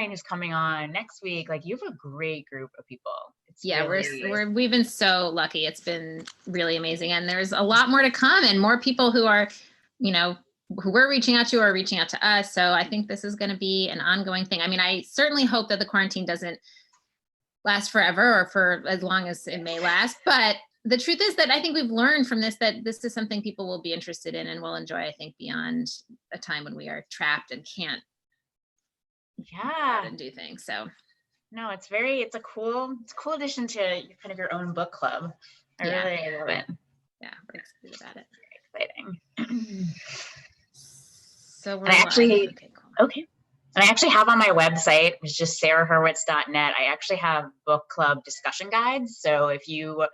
who's coming on next week. Like, you have a great group of people. It's we've been so lucky. It's been really amazing. And there's a lot more to come, and more people who are, who we're reaching out to are reaching out to us. So I think this is going to be an ongoing thing. I mean, I certainly hope that the quarantine doesn't last forever, or for as long as it may last. But the truth is that I think we've learned from this that this is something people will be interested in and will enjoy, I think, beyond a time when we are trapped and can't and do things. So no, it's a cool addition to kind of your own book club. I really love it. Yeah, we're excited about it. Very exciting. So we're okay. And I actually have on my website, it's just sarahhurwitz.net. I actually have book club discussion guides. So if you are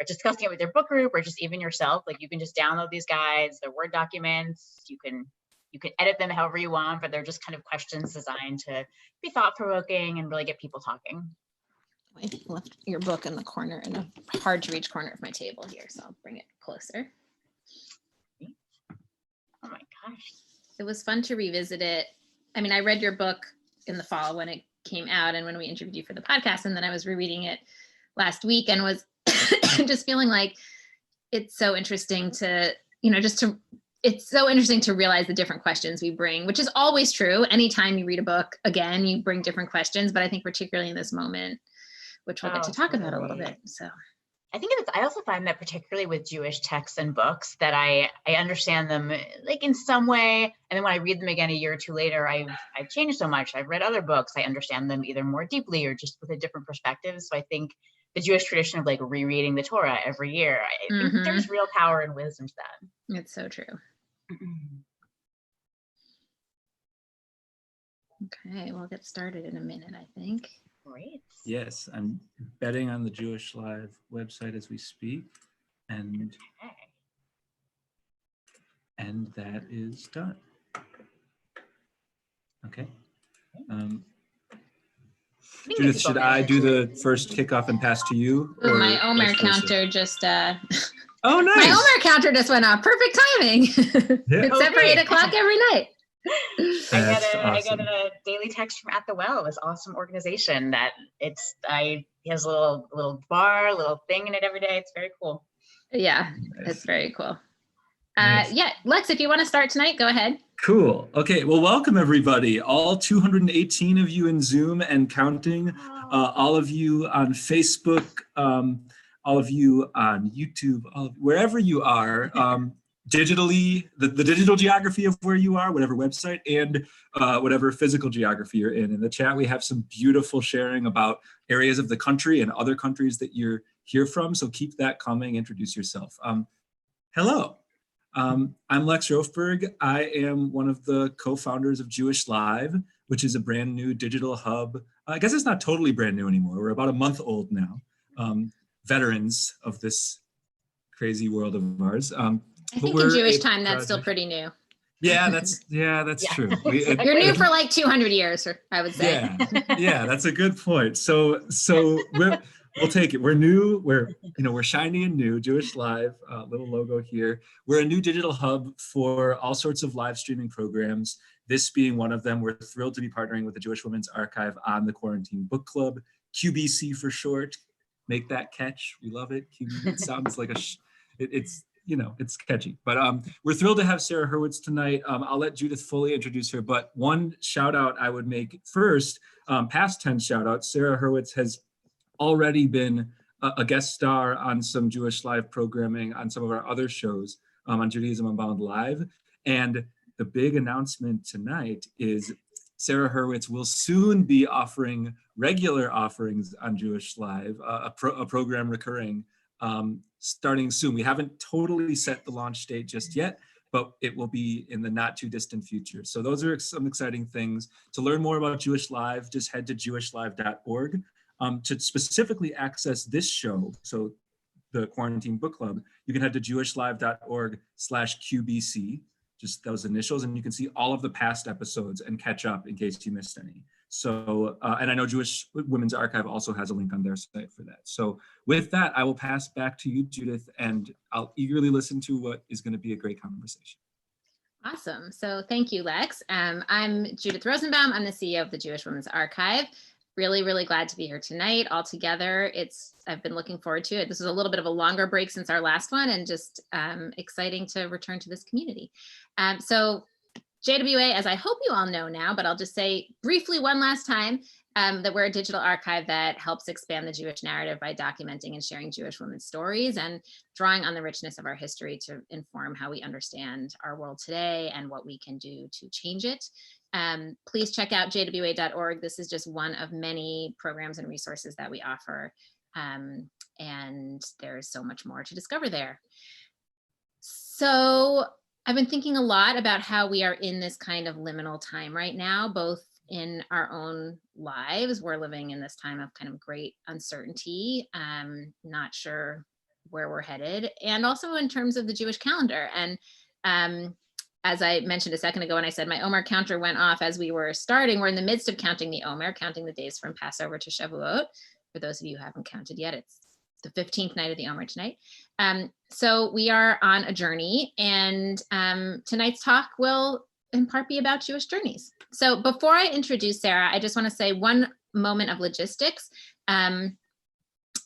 discussing it with your book group, or just even yourself, like, you can just download these guides. They're Word documents. You can edit them however you want, but they're just kind of questions designed to be thought-provoking and really get people talking. I left your book in the corner, in a hard to reach corner of my table here, so I'll bring it closer. Oh my gosh. It was fun to revisit it. I mean, I read your book in the fall when it came out and when we interviewed you for the podcast, and then I was rereading it last week and was just feeling like it's so interesting to, it's so interesting to realize the different questions we bring, which is always true. Anytime you read a book, again, you bring different questions, but I think particularly in this moment, which we'll get to talk about a little bit. So I think I also find that particularly with Jewish texts and books that I understand them like in some way. And then when I read them again a year or two later, I've changed so much. I've read other books. I understand them either more deeply or just with a different perspective. So I think the Jewish tradition of like rereading the Torah every year, I think there's real power and wisdom to that. It's so true. Okay, we'll get started in a minute, I think. Great. Yes, I'm betting on the Jewish Live website as we speak, and that is done. Okay. Judith, should I do the first kickoff and pass to you? Ooh, my Omer counter just oh, nice. My Omer counter just went off. Perfect timing. It's set for 8 o'clock every night. I got a daily text from At the Well. It was awesome organization that he has a little bar, little thing in it every day. It's very cool. Yeah, nice. It's very cool. Nice. Yeah, Lex, if you want to start tonight, go ahead. Cool. Okay. Well, welcome everybody. All 218 of you in Zoom and counting. All of you on Facebook. All of you on YouTube. Wherever you are. Digitally, the digital geography of where you are, whatever website, and whatever physical geography you're in. In the chat, we have some beautiful sharing about areas of the country and other countries that you're here from. So keep that coming. Introduce yourself. Hello, I'm Lex Rofberg. I am one of the co-founders of Jewish Live, which is a brand new digital hub. I guess it's not totally brand new anymore. We're about a month old now. Veterans of this crazy world of ours. I think in Jewish time, that's still pretty new. Yeah, that's true. You're new for like 200 years, I would say. Yeah, that's a good point. So we'll take it. We're new. We're shiny and new. Jewish Live, little logo here. We're a new digital hub for all sorts of live streaming programs. This being one of them. We're thrilled to be partnering with the Jewish Women's Archive on the Quarantine Book Club, QBC for short. Make that catch. We love it. It sounds like it's catchy, but we're thrilled to have Sarah Hurwitz tonight. I'll let Judith fully introduce her, but one shout out I would make first, past tense shout out, Sarah Hurwitz has already been a guest star on some Jewish Live programming on some of our other shows on Judaism Unbound Live. And the big announcement tonight is Sarah Hurwitz will soon be offering regular offerings on Jewish Live, a program recurring starting soon. We haven't totally set the launch date just yet, but it will be in the not too distant future. So those are some exciting things. To learn more about Jewish Live, just head to jewishlive.org. To specifically access this show, so the Quarantine Book Club, you can head to jewishlive.org/QBC, just those initials, and you can see all of the past episodes and catch up in case you missed any. So, and I know Jewish Women's Archive also has a link on their site for that. So with that, I will pass back to you, Judith, and I'll eagerly listen to what is going to be a great conversation. Awesome. So thank you, Lex. I'm Judith Rosenbaum. I'm the CEO of the Jewish Women's Archive. Really, really glad to be here tonight all together. I've been looking forward to it. This was a little bit of a longer break since our last one, and just exciting to return to this community. So JWA, as I hope you all know now, but I'll just say briefly one last time, that we're a digital archive that helps expand the Jewish narrative by documenting and sharing Jewish women's stories and drawing on the richness of our history to inform how we understand our world today and what we can do to change it. Please check out jwa.org. This is just one of many programs and resources that we offer. And there's so much more to discover there. So I've been thinking a lot about how we are in this kind of liminal time right now, both in our own lives. We're living in this time of kind of great uncertainty, not sure where we're headed, and also in terms of the Jewish calendar. And as I mentioned a second ago, when I said my Omer counter went off as we were starting, we're in the midst of counting the Omer, counting the days from Passover to Shavuot. For those of you who haven't counted yet, it's the 15th night of the Omer tonight. So we are on a journey, and tonight's talk will in part be about Jewish journeys. So before I introduce Sarah, I just want to say one moment of logistics.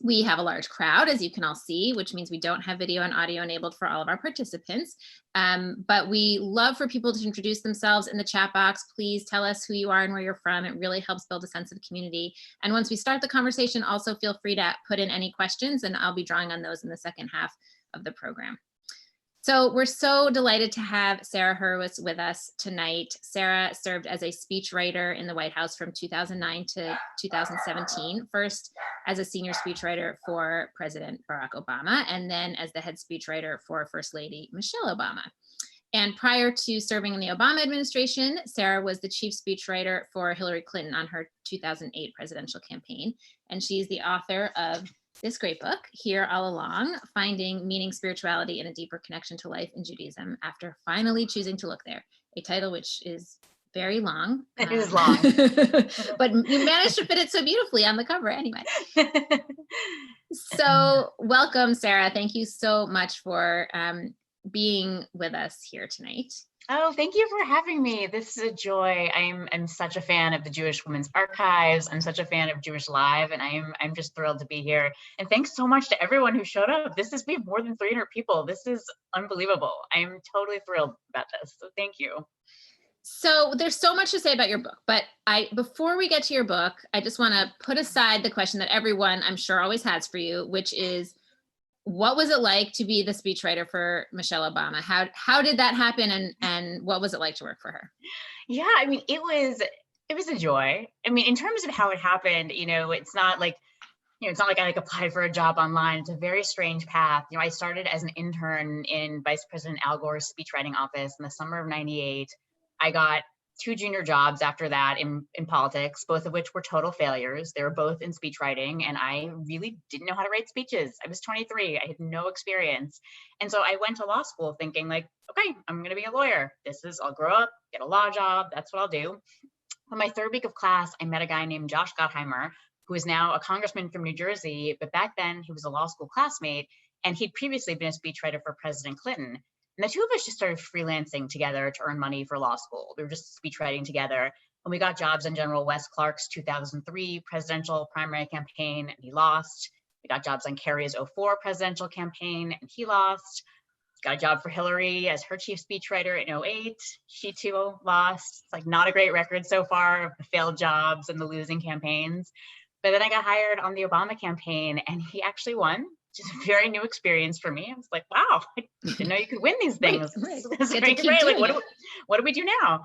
We have a large crowd, as you can all see, which means we don't have video and audio enabled for all of our participants. But we love for people to introduce themselves in the chat box. Please tell us who you are and where you're from. It really helps build a sense of community. And once we start the conversation, also feel free to put in any questions, and I'll be drawing on those in the second half of the program. So we're so delighted to have Sarah Hurwitz with us tonight. Sarah served as a speechwriter in the White House from 2009 to 2017, first as a senior speechwriter for President Barack Obama, and then as the head speechwriter for First Lady Michelle Obama. And prior to serving in the Obama administration, Sarah was the chief speechwriter for Hillary Clinton on her 2008 presidential campaign. And she's the author of this great book, Here All Along, Finding Meaning, Spirituality, and a Deeper Connection to Life in Judaism After Finally Choosing to Look There, a title which is very long. It is long. But you managed to fit it so beautifully on the cover anyway. So welcome, Sarah. Thank you so much for being with us here tonight. Oh, thank you for having me. This is a joy. I'm such a fan of the Jewish Women's Archives. I'm such a fan of Jewish Live, and I'm just thrilled to be here. And thanks so much to everyone who showed up. We have more than 300 people. This is unbelievable. I'm totally thrilled about this. So thank you. So there's so much to say about your book, but before we get to your book, I just want to put aside the question that everyone I'm sure always has for you, which is, what was it like to be the speechwriter for Michelle Obama? How did that happen, and what was it like to work for her? Yeah, I mean, it was a joy. I mean, in terms of how it happened, it's not like I applied for a job online. It's a very strange path. I started as an intern in Vice President Al Gore's speechwriting office in the summer of '98. I got 2 junior jobs after that in politics, both of which were total failures. They were both in speechwriting, and I really didn't know how to write speeches. I was 23. I had no experience. And so I went to law school thinking like, okay, I'm going to be a lawyer. I'll grow up, get a law job. That's what I'll do. On my 3rd week of class, I met a guy named Josh Gottheimer, who is now a congressman from New Jersey. But back then he was a law school classmate, and he'd previously been a speechwriter for President Clinton. And the 2 of us just started freelancing together to earn money for law school. We were just speechwriting together. And we got jobs on General Wes Clark's 2003 presidential primary campaign, and he lost. We got jobs on Kerry's 2004 presidential campaign, and he lost. Got a job for Hillary as her chief speechwriter in 2008. She too lost. It's like not a great record so far of the failed jobs and the losing campaigns. But then I got hired on the Obama campaign, and he actually won. Just a very new experience for me. I was like, wow, I didn't know you could win these things. Right. This is great. Like, what do we do now?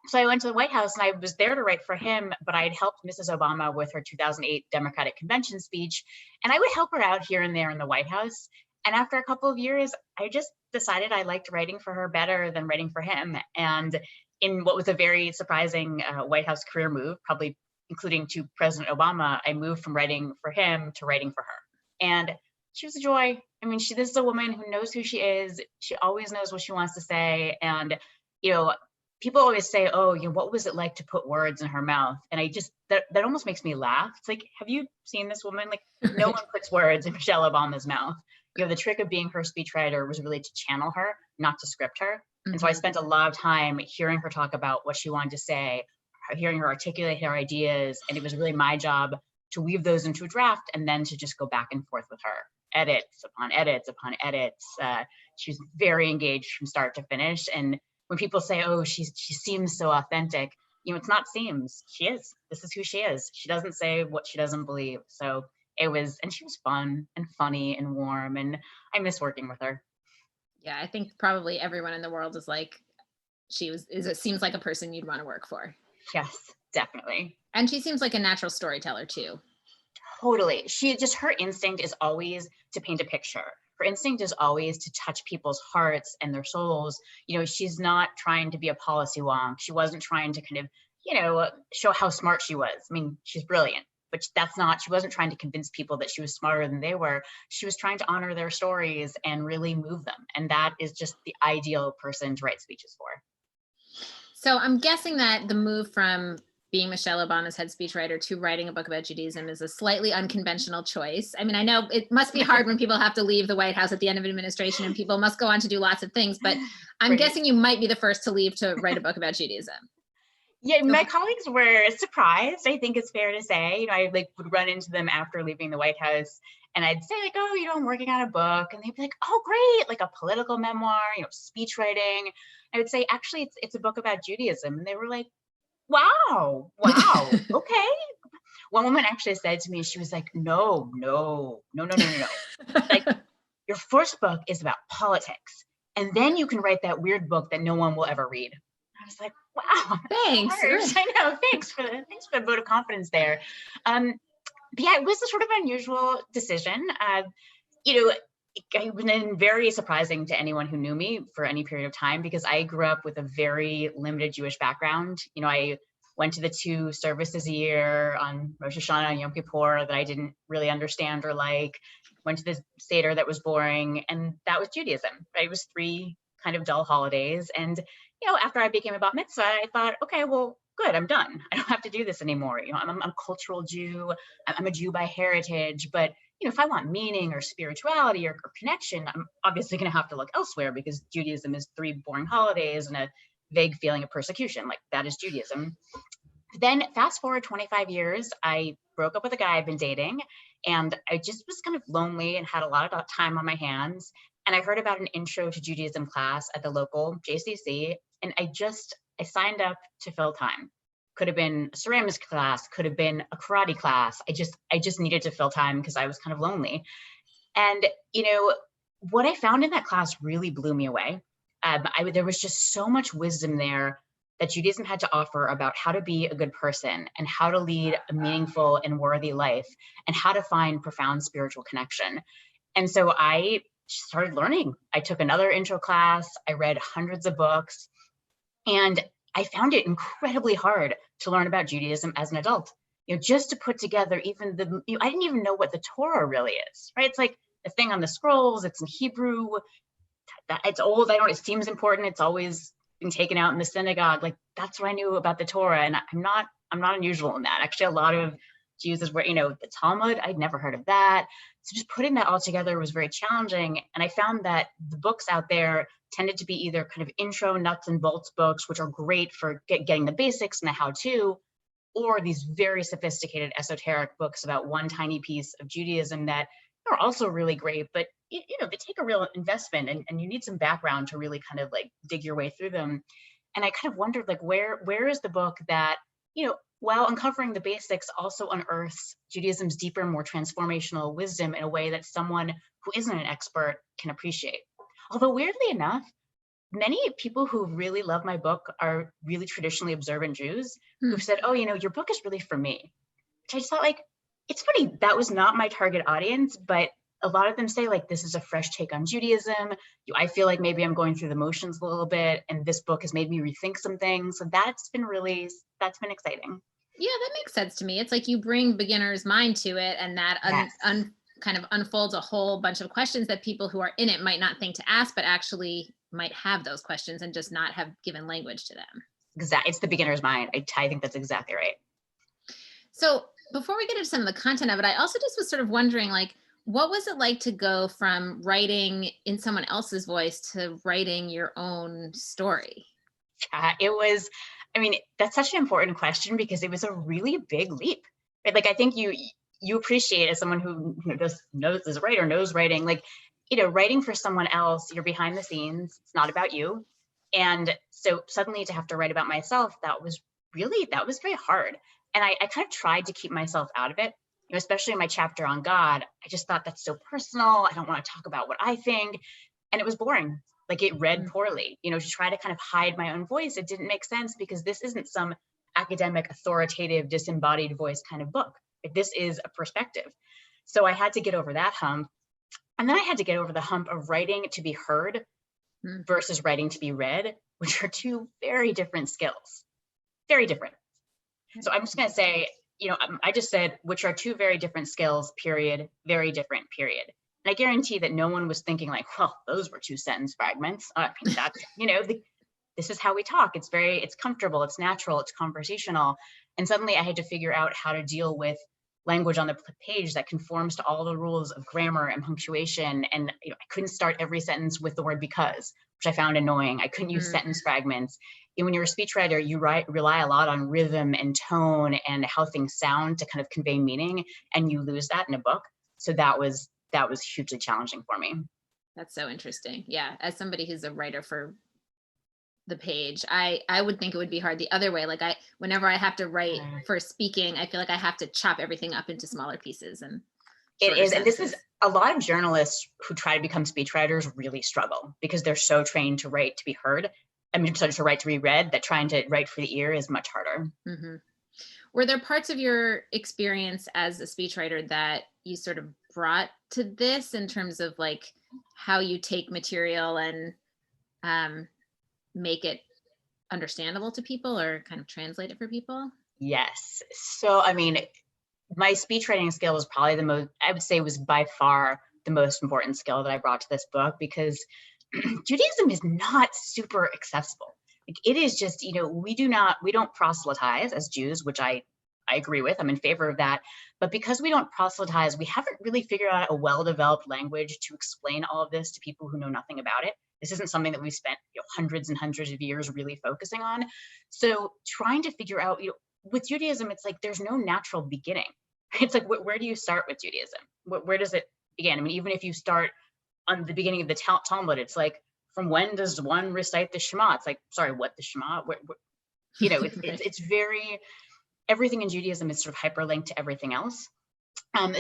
So I went to the White House, and I was there to write for him, but I had helped Mrs. Obama with her 2008 Democratic Convention speech. And I would help her out here and there in the White House. And after a couple of years, I just decided I liked writing for her better than writing for him. And in what was a very surprising White House career move, probably including to President Obama, I moved from writing for him to writing for her. And she was a joy. I mean, this is a woman who knows who she is. She always knows what she wants to say. And, people always say, oh, what was it like to put words in her mouth? And I just, that almost makes me laugh. It's like, have you seen this woman? Like, no one puts words in Michelle Obama's mouth. The trick of being her speechwriter was really to channel her, not to script her. And so I spent a lot of time hearing her talk about what she wanted to say, hearing her articulate her ideas. And it was really my job to weave those into a draft and then to just go back and forth with her, edits upon edits upon edits. She was very engaged from start to finish. And when people say, oh, she seems so authentic, you know, it's not seems, she is. This is who she is. She doesn't say what she doesn't believe. So it was, and she was fun and funny and warm, and I miss working with her. Yeah, I think probably everyone in the world is like, it seems like a person you'd want to work for. Yes, definitely. And she seems like a natural storyteller too. Totally. Her instinct is always to paint a picture. Her instinct is always to touch people's hearts and their souls. You know, she's not trying to be a policy wonk. She wasn't trying to kind of, you know, show how smart she was. I mean, she's brilliant, but she wasn't trying to convince people that she was smarter than they were. She was trying to honor their stories and really move them. And that is just the ideal person to write speeches for. So I'm guessing that the move from being Michelle Obama's head speechwriter to writing a book about Judaism is a slightly unconventional choice. I mean, I know it must be hard when people have to leave the White House at the end of an administration and people must go on to do lots of things, but I'm guessing you might be the first to leave to write a book about Judaism. Yeah, my colleagues were surprised, I think it's fair to say. You know, I would run into them after leaving the White House and I'd say like, oh, you know, I'm working on a book. And they'd be like, oh, great, like a political memoir, you know, speech writing. I would say, actually, it's a book about Judaism. And they were like, wow, okay. One woman actually said to me, she was like, no. Like, your first book is about politics. And then you can write that weird book that no one will ever read. I was like, wow. Thanks. I know. Thanks for the vote of confidence there. But yeah, it was a sort of unusual decision. You know, it was very surprising to anyone who knew me for any period of time because I grew up with a very limited Jewish background. You know, I went to the 2 services a year on Rosh Hashanah and Yom Kippur that I didn't really understand or like. Went to the Seder that was boring, and that was Judaism. Right? It was 3 kind of dull holidays. And you know, after I became a bat mitzvah, I thought, okay, well, good, I'm done. I don't have to do this anymore. You know, I'm a cultural Jew. I'm a Jew by heritage, but you know, if I want meaning or spirituality or connection, I'm obviously going to have to look elsewhere because Judaism is 3 boring holidays and a vague feeling of persecution. Like that is Judaism. Then fast forward 25 years, I broke up with a guy I've been dating, and I just was kind of lonely and had a lot of time on my hands. And I heard about an intro to Judaism class at the local JCC, and I signed up to fill time. Could have been a ceramics class, could have been a karate class. I just needed to fill time because I was kind of lonely. And you know, what I found in that class really blew me away. There was just so much wisdom there that Judaism had to offer about how to be a good person and how to lead a meaningful and worthy life and how to find profound spiritual connection. And so I started learning. I took another intro class. I read hundreds of books, and I found it incredibly hard to learn about Judaism as an adult. You know, just to put together even I didn't even know what the Torah really is, right? It's like the thing on the scrolls, it's in Hebrew, it's old, it seems important, it's always been taken out in the synagogue. Like that's what I knew about the Torah. And I'm not unusual in that. Actually, a lot of Jews is where, you know, the Talmud, I'd never heard of that. So just putting that all together was very challenging. And I found that the books out there tended to be either kind of intro nuts and bolts books, which are great for getting the basics and the how-to, or these very sophisticated esoteric books about one tiny piece of Judaism that are also really great, but you know, they take a real investment and you need some background to really kind of like dig your way through them. And I kind of wondered like, where is the book that, you know, while uncovering the basics also unearths Judaism's deeper, more transformational wisdom in a way that someone who isn't an expert can appreciate. Although weirdly enough, many people who really love my book are really traditionally observant Jews who've said, oh, you know, your book is really for me. Which I just thought like, it's funny, that was not my target audience, but a lot of them say like, this is a fresh take on Judaism. I feel like maybe I'm going through the motions a little bit, and this book has made me rethink some things. So that's been exciting. Yeah, that makes sense to me. It's like you bring beginner's mind to it, and that kind of unfolds a whole bunch of questions that people who are in it might not think to ask, but actually might have those questions and just not have given language to them. Exactly. It's the beginner's mind. I think that's exactly right. So before we get into some of the content of it, I also just was sort of wondering, like, What was it like to go from writing in someone else's voice to writing your own story? It was, I mean, that's such an important question because it was a really big leap. Right? Like I think you appreciate as someone who knows as a writer, knows writing, like, writing for someone else, you're behind the scenes, it's not about you. And so suddenly to have to write about myself, that was very hard. And I kind of tried to keep myself out of it, especially in my chapter on God. I just thought that's so personal. I don't want to talk about what I think. And it was boring. Like it read poorly, to try to kind of hide my own voice. It didn't make sense because this isn't some academic, authoritative, disembodied voice kind of book. Like, this is a perspective. So I had to get over that hump. And then I had to get over the hump of writing to be heard versus writing to be read, which are two very different skills. Very different. So I'm just going to say, I just said, which are two very different skills, period, very different, period. And I guarantee that no one was thinking like, well, those were two sentence fragments. I mean, that's, this is how we talk. It's comfortable, it's natural, it's conversational. And suddenly I had to figure out how to deal with language on the page that conforms to all the rules of grammar and punctuation. And I couldn't start every sentence with the word because, which I found annoying. I couldn't use sentence fragments. And when you're a speechwriter, you rely a lot on rhythm and tone and how things sound to kind of convey meaning, and you lose that in a book. So that was hugely challenging for me. That's so interesting. Yeah, as somebody who's a writer for the page, I would think it would be hard the other way. Like whenever I have to write for speaking, I feel like I have to chop everything up into smaller pieces. And it is, and this is a lot of journalists who try to become speechwriters really struggle because they're so trained to write to be heard. I mean, to write to be read, that trying to write for the ear is much harder. Mm-hmm. Were there parts of your experience as a speechwriter that you sort of brought to this in terms of like how you take material and make it understandable to people or kind of translate it for people? Yes. So, I mean, my speech writing skill was probably the most, I would say was by far the most important skill that I brought to this book, because Judaism is not super accessible. Like it is just, we don't proselytize as Jews, which I agree with. I'm in favor of that. But because we don't proselytize, we haven't really figured out a well-developed language to explain all of this to people who know nothing about it. This isn't something that we've spent hundreds and hundreds of years really focusing on. So trying to figure out, with Judaism, it's like there's no natural beginning. It's like, where do you start with Judaism? Where does it begin? I mean, even if you start on the beginning of the Talmud, it's like, from when does one recite the Shema? It's like, sorry, what, the Shema? It's very, everything in Judaism is sort of hyperlinked to everything else.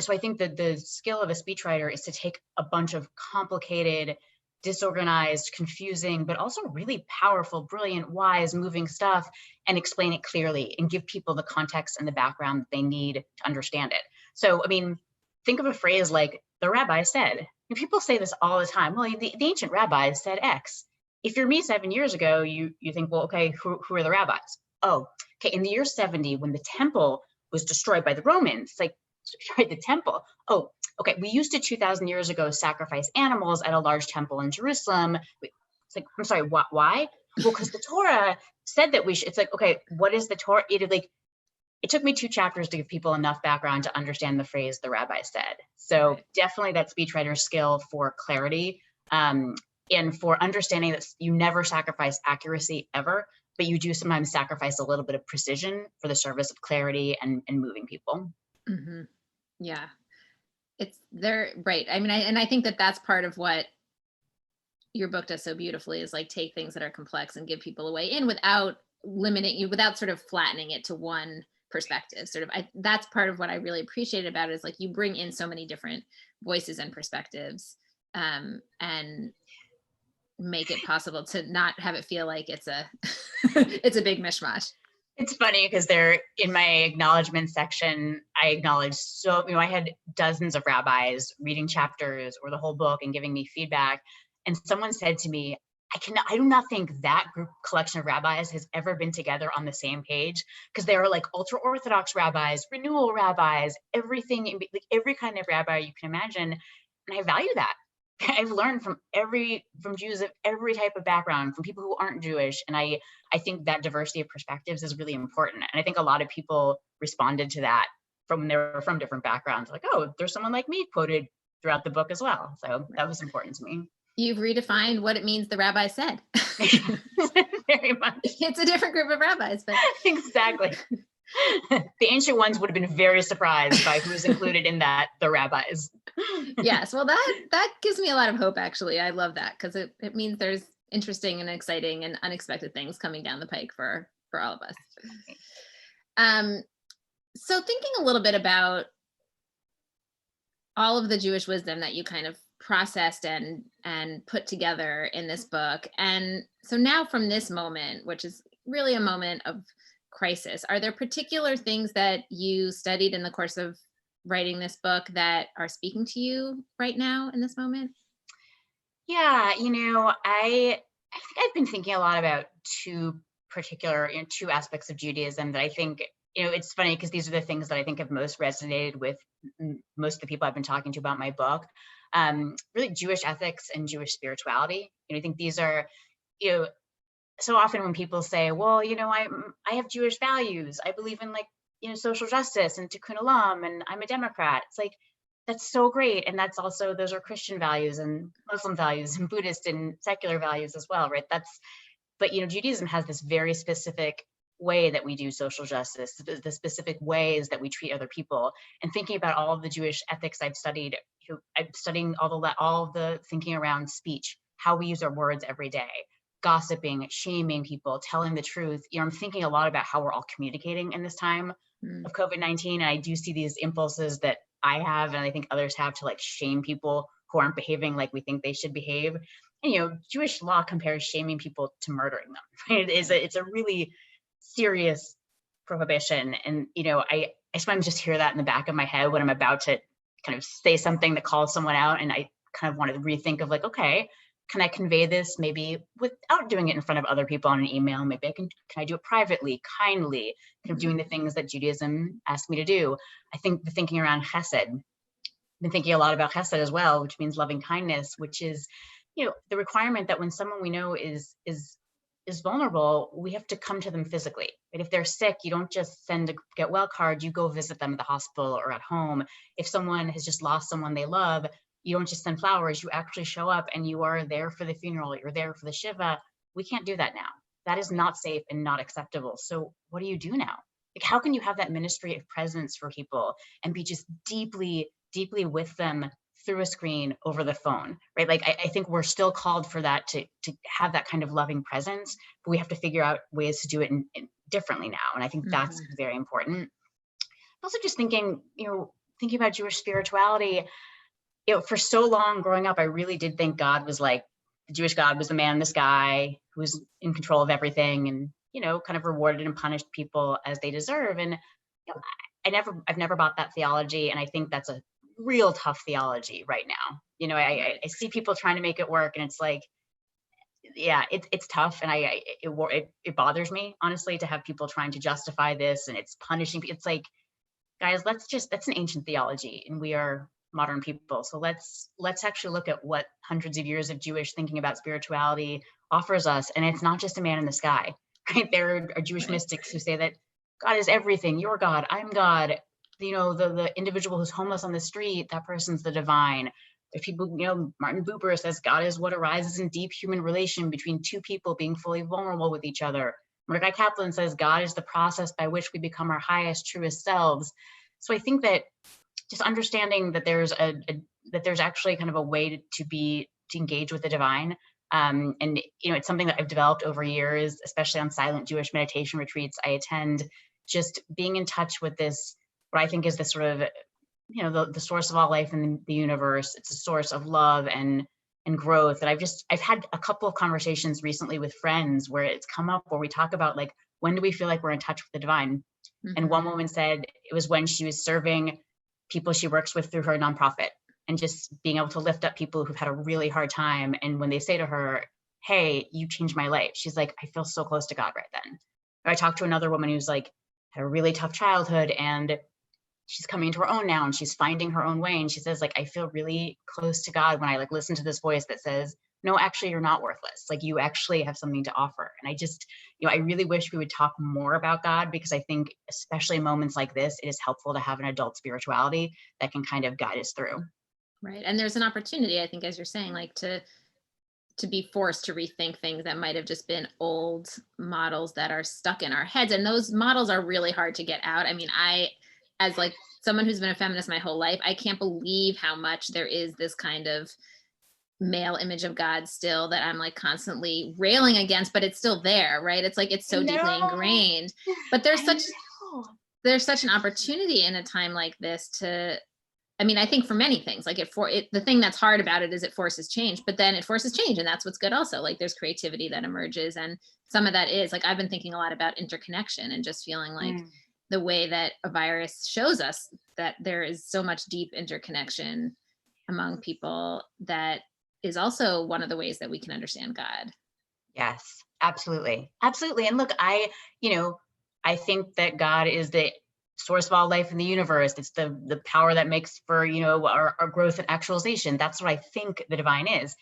So I think that the skill of a speechwriter is to take a bunch of complicated, disorganized, confusing, but also really powerful, brilliant, wise, moving stuff and explain it clearly and give people the context and the background that they need to understand it. So, I mean, think of a phrase like the rabbi said. And people say this all the time. Well, the ancient rabbis said X. If you're me 7 years ago, you think, well, okay, who are the rabbis? Oh, okay, in the year 70, when the temple was destroyed by the Romans, it's like, destroyed the temple. Oh, okay, we used to 2,000 years ago sacrifice animals at a large temple in Jerusalem. It's like, I'm sorry, why? Well, because the Torah said that we should. It's like, okay, what is the Torah? It took me 2 chapters to give people enough background to understand the phrase the rabbi said. So definitely that speechwriter skill for clarity and for understanding that you never sacrifice accuracy ever, but you do sometimes sacrifice a little bit of precision for the service of clarity and moving people. Mm-hmm. Yeah, it's there, right? I mean, I think that that's part of what your book does so beautifully is like take things that are complex and give people a way in without limiting you, without sort of flattening it to one perspective. That's part of what I really appreciate about it is like you bring in so many different voices and perspectives and make it possible to not have it feel like it's a it's a big mishmash. It's funny because in my acknowledgement section, I acknowledged I had dozens of rabbis reading chapters or the whole book and giving me feedback. And someone said to me, I do not think that collection of rabbis has ever been together on the same page, because there are like ultra-Orthodox rabbis, renewal rabbis, everything, like every kind of rabbi you can imagine. And I value that. I've learned from Jews of every type of background, from people who aren't Jewish. And I think that diversity of perspectives is really important. And I think a lot of people responded to that from when they were from different backgrounds. Like, oh, there's someone like me quoted throughout the book as well. So that was important to me. You've redefined what it means the rabbi said. Very much. It's a different group of rabbis, but exactly. The ancient ones would have been very surprised by who's included in that, the rabbis. Yes, well, that gives me a lot of hope, actually. I love that because it means there's interesting and exciting and unexpected things coming down the pike for all of us. So thinking a little bit about all of the Jewish wisdom that you kind of processed and put together in this book. And so now from this moment, which is really a moment of crisis, are there particular things that you studied in the course of writing this book that are speaking to you right now in this moment? Yeah, I think I've been thinking a lot about two aspects of Judaism that I think, it's funny because these are the things that I think have most resonated with most of the people I've been talking to about my book. Really Jewish ethics and Jewish spirituality. I think these are, so often when people say, well, I have Jewish values. I believe in social justice and tikkun olam, and I'm a Democrat. It's like, that's so great. And that's also, those are Christian values and Muslim values and Buddhist and secular values as well, right? But Judaism has this very specific way that we do social justice, the specific ways that we treat other people. And thinking about all of the Jewish ethics I've studied, I'm studying all the thinking around speech, how we use our words every day, gossiping, shaming people, telling the truth. I'm thinking a lot about how we're all communicating in this time of COVID-19. And I do see these impulses that I have, and I think others have, to shame people who aren't behaving like we think they should behave. And Jewish law compares shaming people to murdering them. Right? It's a really serious prohibition. And I sometimes just hear that in the back of my head when I'm about to kind of say something that calls someone out, and I kind of want to rethink of okay, can I convey this maybe without doing it in front of other people on an email? Maybe can I do it privately, kindly, kind of doing the things that Judaism asked me to do. I think the thinking around chesed, I've been thinking a lot about chesed as well, which means loving kindness, which is, the requirement that when someone we know is vulnerable, we have to come to them physically. Right? If they're sick, you don't just send a get well card, you go visit them at the hospital or at home. If someone has just lost someone they love, you don't just send flowers, you actually show up and you are there for the funeral, you're there for the Shiva. We can't do that now. That is not safe and not acceptable. So what do you do now? How can you have that ministry of presence for people and be just deeply, deeply with them through a screen over the phone, right? I think we're still called for that, to have that kind of loving presence, but we have to figure out ways to do it differently now. And I think that's very important. Also just thinking about Jewish spirituality, for so long growing up, I really did think God was the Jewish God was the man in the sky who was in control of everything and, kind of rewarded and punished people as they deserve. And I've never bought that theology. And I think that's a real tough theology right now. I see people trying to make it work, and it's it's tough. And it bothers me, honestly, to have people trying to justify this, and it's punishing. It's guys, that's an ancient theology, and we are modern people. So let's actually look at what hundreds of years of Jewish thinking about spirituality offers us. And it's not just a man in the sky, right? There are Jewish mystics who say that God is everything. You're God, I'm God. The individual who's homeless on the street, that person's the divine. There's people, Martin Buber says God is what arises in deep human relation between two people being fully vulnerable with each other. Mordecai Kaplan says God is the process by which we become our highest, truest selves. So I think that just understanding that there's actually kind of a way to engage with the divine. And it's something that I've developed over years, especially on silent Jewish meditation retreats I attend, just being in touch with this, what I think is the sort of, the source of all life in the universe. It's a source of love and growth. And I've had a couple of conversations recently with friends where it's come up where we talk about when do we feel like we're in touch with the divine? And one woman said it was when she was serving people she works with through her nonprofit, and just being able to lift up people who've had a really hard time. And when they say to her, hey, you changed my life, she's like, I feel so close to God right then. Or I talked to another woman who's had a really tough childhood, and she's coming into her own now, and she's finding her own way. And she says, I feel really close to God when I listen to this voice that says, no, actually, you're not worthless. You actually have something to offer. And I just, I really wish we would talk more about God, because I think, especially in moments like this, it is helpful to have an adult spirituality that can kind of guide us through. Right. And there's an opportunity, I think, as you're saying, like to be forced to rethink things that might have just been old models that are stuck in our heads. And those models are really hard to get out. I mean, as like someone who's been a feminist my whole life, I can't believe how much there is this kind of male image of God still that I'm like constantly railing against, but it's still there, right? It's like, it's so deeply No, ingrained, but I know. there's such an opportunity in a time like this to, I mean, I think for many things, like the thing that's hard about it is it forces change, but then it forces change. And that's what's good also. Like there's creativity that emerges. And some of that is like, I've been thinking a lot about interconnection and just feeling like the way that a virus shows us that there is so much deep interconnection among people that is also one of the ways that we can understand God. Yes, absolutely. Absolutely. And look, I think that God is the source of all life in the universe. It's the power that makes for, our growth and actualization. That's what I think the divine is.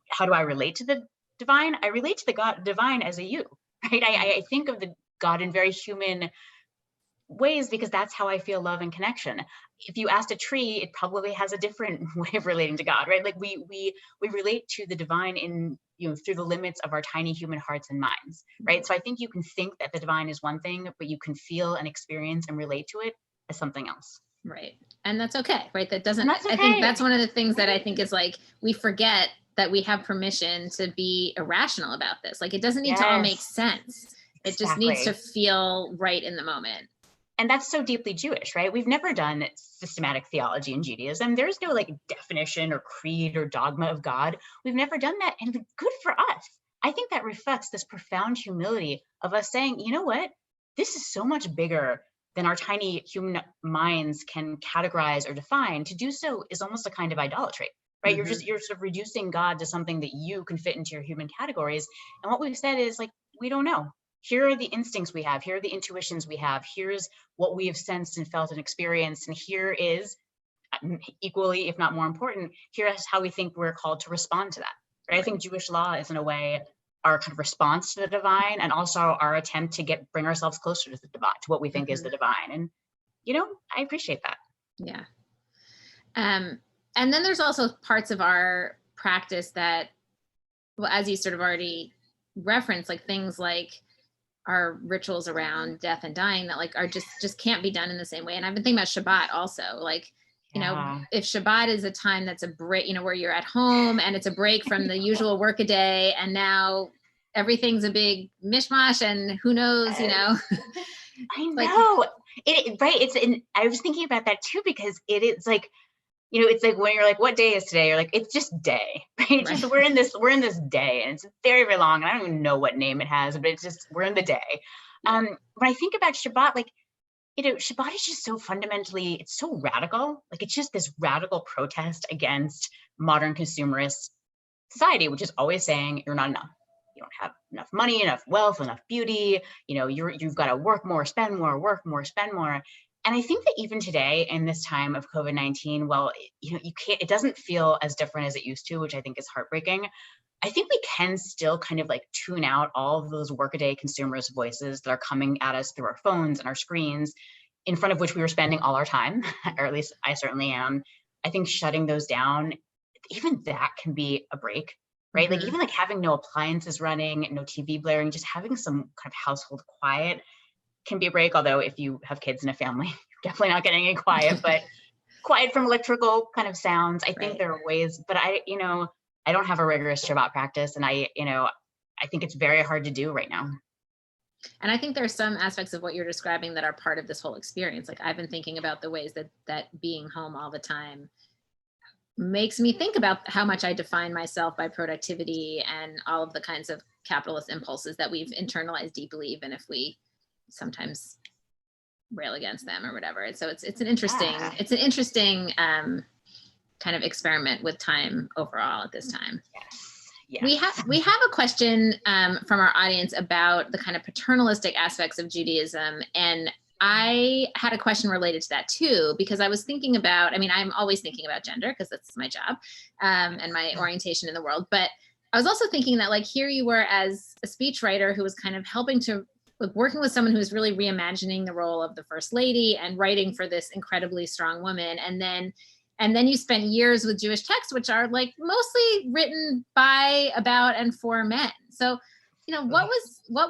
How do I relate to the divine? I relate to the divine as a you, right? I think of the God in very human ways because that's how I feel love and connection. If you asked a tree, it probably has a different way of relating to God, right? Like we relate to the divine in, through the limits of our tiny human hearts and minds, right? So I think you can think that the divine is one thing, but you can feel and experience and relate to it as something else. Right. And that's okay, right? That doesn't, that's okay. I think that's one of the things that I think is like, we forget that we have permission to be irrational about this. Like, it doesn't need to all make sense. It just needs to feel right in the moment. And that's so deeply Jewish, right? We've never done systematic theology in Judaism. There's no like definition or creed or dogma of God. We've never done that. And good for us. I think that reflects this profound humility of us saying, you know what? This is so much bigger than our tiny human minds can categorize or define. To do so is almost a kind of idolatry, right? You're sort of reducing God to something that you can fit into your human categories. And what we've said is like, we don't know. Here are the instincts we have. Here are the intuitions we have. Here's what we have sensed and felt and experienced. And here is equally, if not more important, here is how we think we're called to respond to that. Right? I think Jewish law is in a way our kind of response to the divine and also our attempt to bring ourselves closer to the divine, to what we think is the divine. And, I appreciate that. Yeah. And then there's also parts of our practice that, well, as you sort of already referenced, like things like our rituals around death and dying that like are just can't be done in the same way. And I've been thinking about Shabbat also, like, if Shabbat is a time that's a break, where you're at home and it's a break from the usual workaday and now everything's a big mishmash and who knows, I know. Right. I was thinking about that too, because it's like, it's like when you're like, what day is today? You're like, it's just day, right? Just we're in this day and it's very, very long. And I don't even know what name it has, but it's just, we're in the day. When I think about Shabbat, like, Shabbat is just so fundamentally, it's so radical. Like, it's just this radical protest against modern consumerist society, which is always saying you're not enough. You don't have enough money, enough wealth, enough beauty. You've got to work more, spend more, work more, spend more. And I think that even today in this time of COVID-19, well, it doesn't feel as different as it used to, which I think is heartbreaking. I think we can still kind of like tune out all of those workaday consumers' voices that are coming at us through our phones and our screens, in front of which we were spending all our time, or at least I certainly am. I think shutting those down, even that can be a break, right? Like even like having no appliances running, no TV blaring, just having some kind of household quiet can be a break. Although if you have kids in a family, you're definitely not getting any quiet, but quiet from electrical kind of sounds. I think there are ways, but I don't have a rigorous Shabbat practice, and I think it's very hard to do right now. And I think there's some aspects of what you're describing that are part of this whole experience. Like I've been thinking about the ways that being home all the time makes me think about how much I define myself by productivity and all of the kinds of capitalist impulses that we've internalized deeply, even if we sometimes rail against them or whatever. And so it's an interesting kind of experiment with time overall at this time. Yes. We have a question from our audience about the kind of paternalistic aspects of Judaism. And I had a question related to that too, because I was thinking about, I'm always thinking about gender because that's my job and my orientation in the world. But I was also thinking that like, here you were as a speechwriter who was kind of helping to working with someone who's really reimagining the role of the first lady and writing for this incredibly strong woman. And And then you spent years with Jewish texts, which are like mostly written by, about, and for men. So, what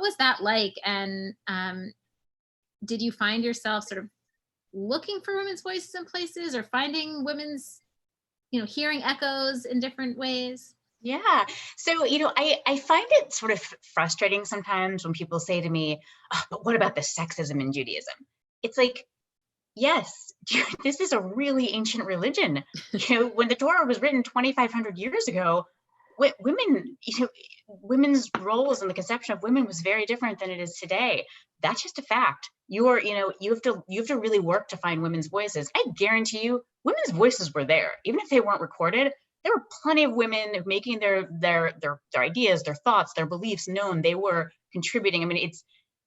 was that like? And did you find yourself sort of looking for women's voices in places, or finding women's, hearing echoes in different ways? Yeah. So, I find it sort of frustrating sometimes when people say to me, "Oh, but what about the sexism in Judaism?" It's like, yes, this is a really ancient religion. When the Torah was written 2,500 years ago, women, women's roles and the conception of women was very different than it is today. That's just a fact. You have to really work to find women's voices. I guarantee you, women's voices were there, even if they weren't recorded. There were plenty of women making their ideas, their thoughts, their beliefs known. They were contributing. I mean,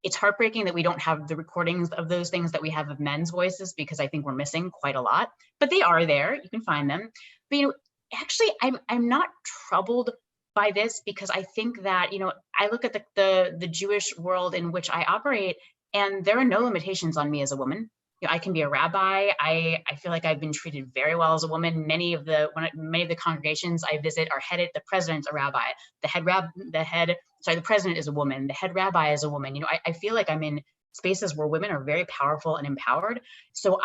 it's heartbreaking that we don't have the recordings of those things that we have of men's voices, because I think we're missing quite a lot. But they are there. You can find them. But actually, I'm not troubled by this, because I think that I look at the Jewish world in which I operate, and there are no limitations on me as a woman. I can be a rabbi. I feel like I've been treated very well as a woman. Many of the congregations I visit are headed. The president's a rabbi. The president is a woman. The head rabbi is a woman. I feel like I'm in spaces where women are very powerful and empowered. So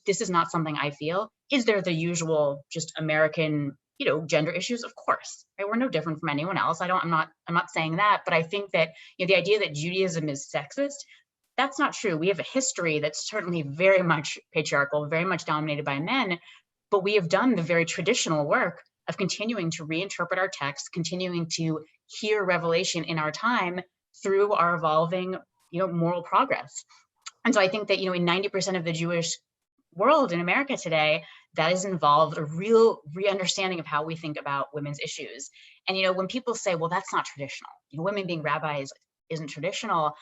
this is not something I feel. Is there the usual just American, gender issues? Of course, right? We're no different from anyone else. I'm not saying that, but I think that the idea that Judaism is sexist, that's not true. We have a history that's certainly very much patriarchal, very much dominated by men, but we have done the very traditional work of continuing to reinterpret our texts, continuing to hear revelation in our time through our evolving, moral progress. And so I think that, in 90% of the Jewish world in America today, that has involved a real re-understanding of how we think about women's issues. And, when people say, well, that's not traditional, women being rabbis isn't traditional,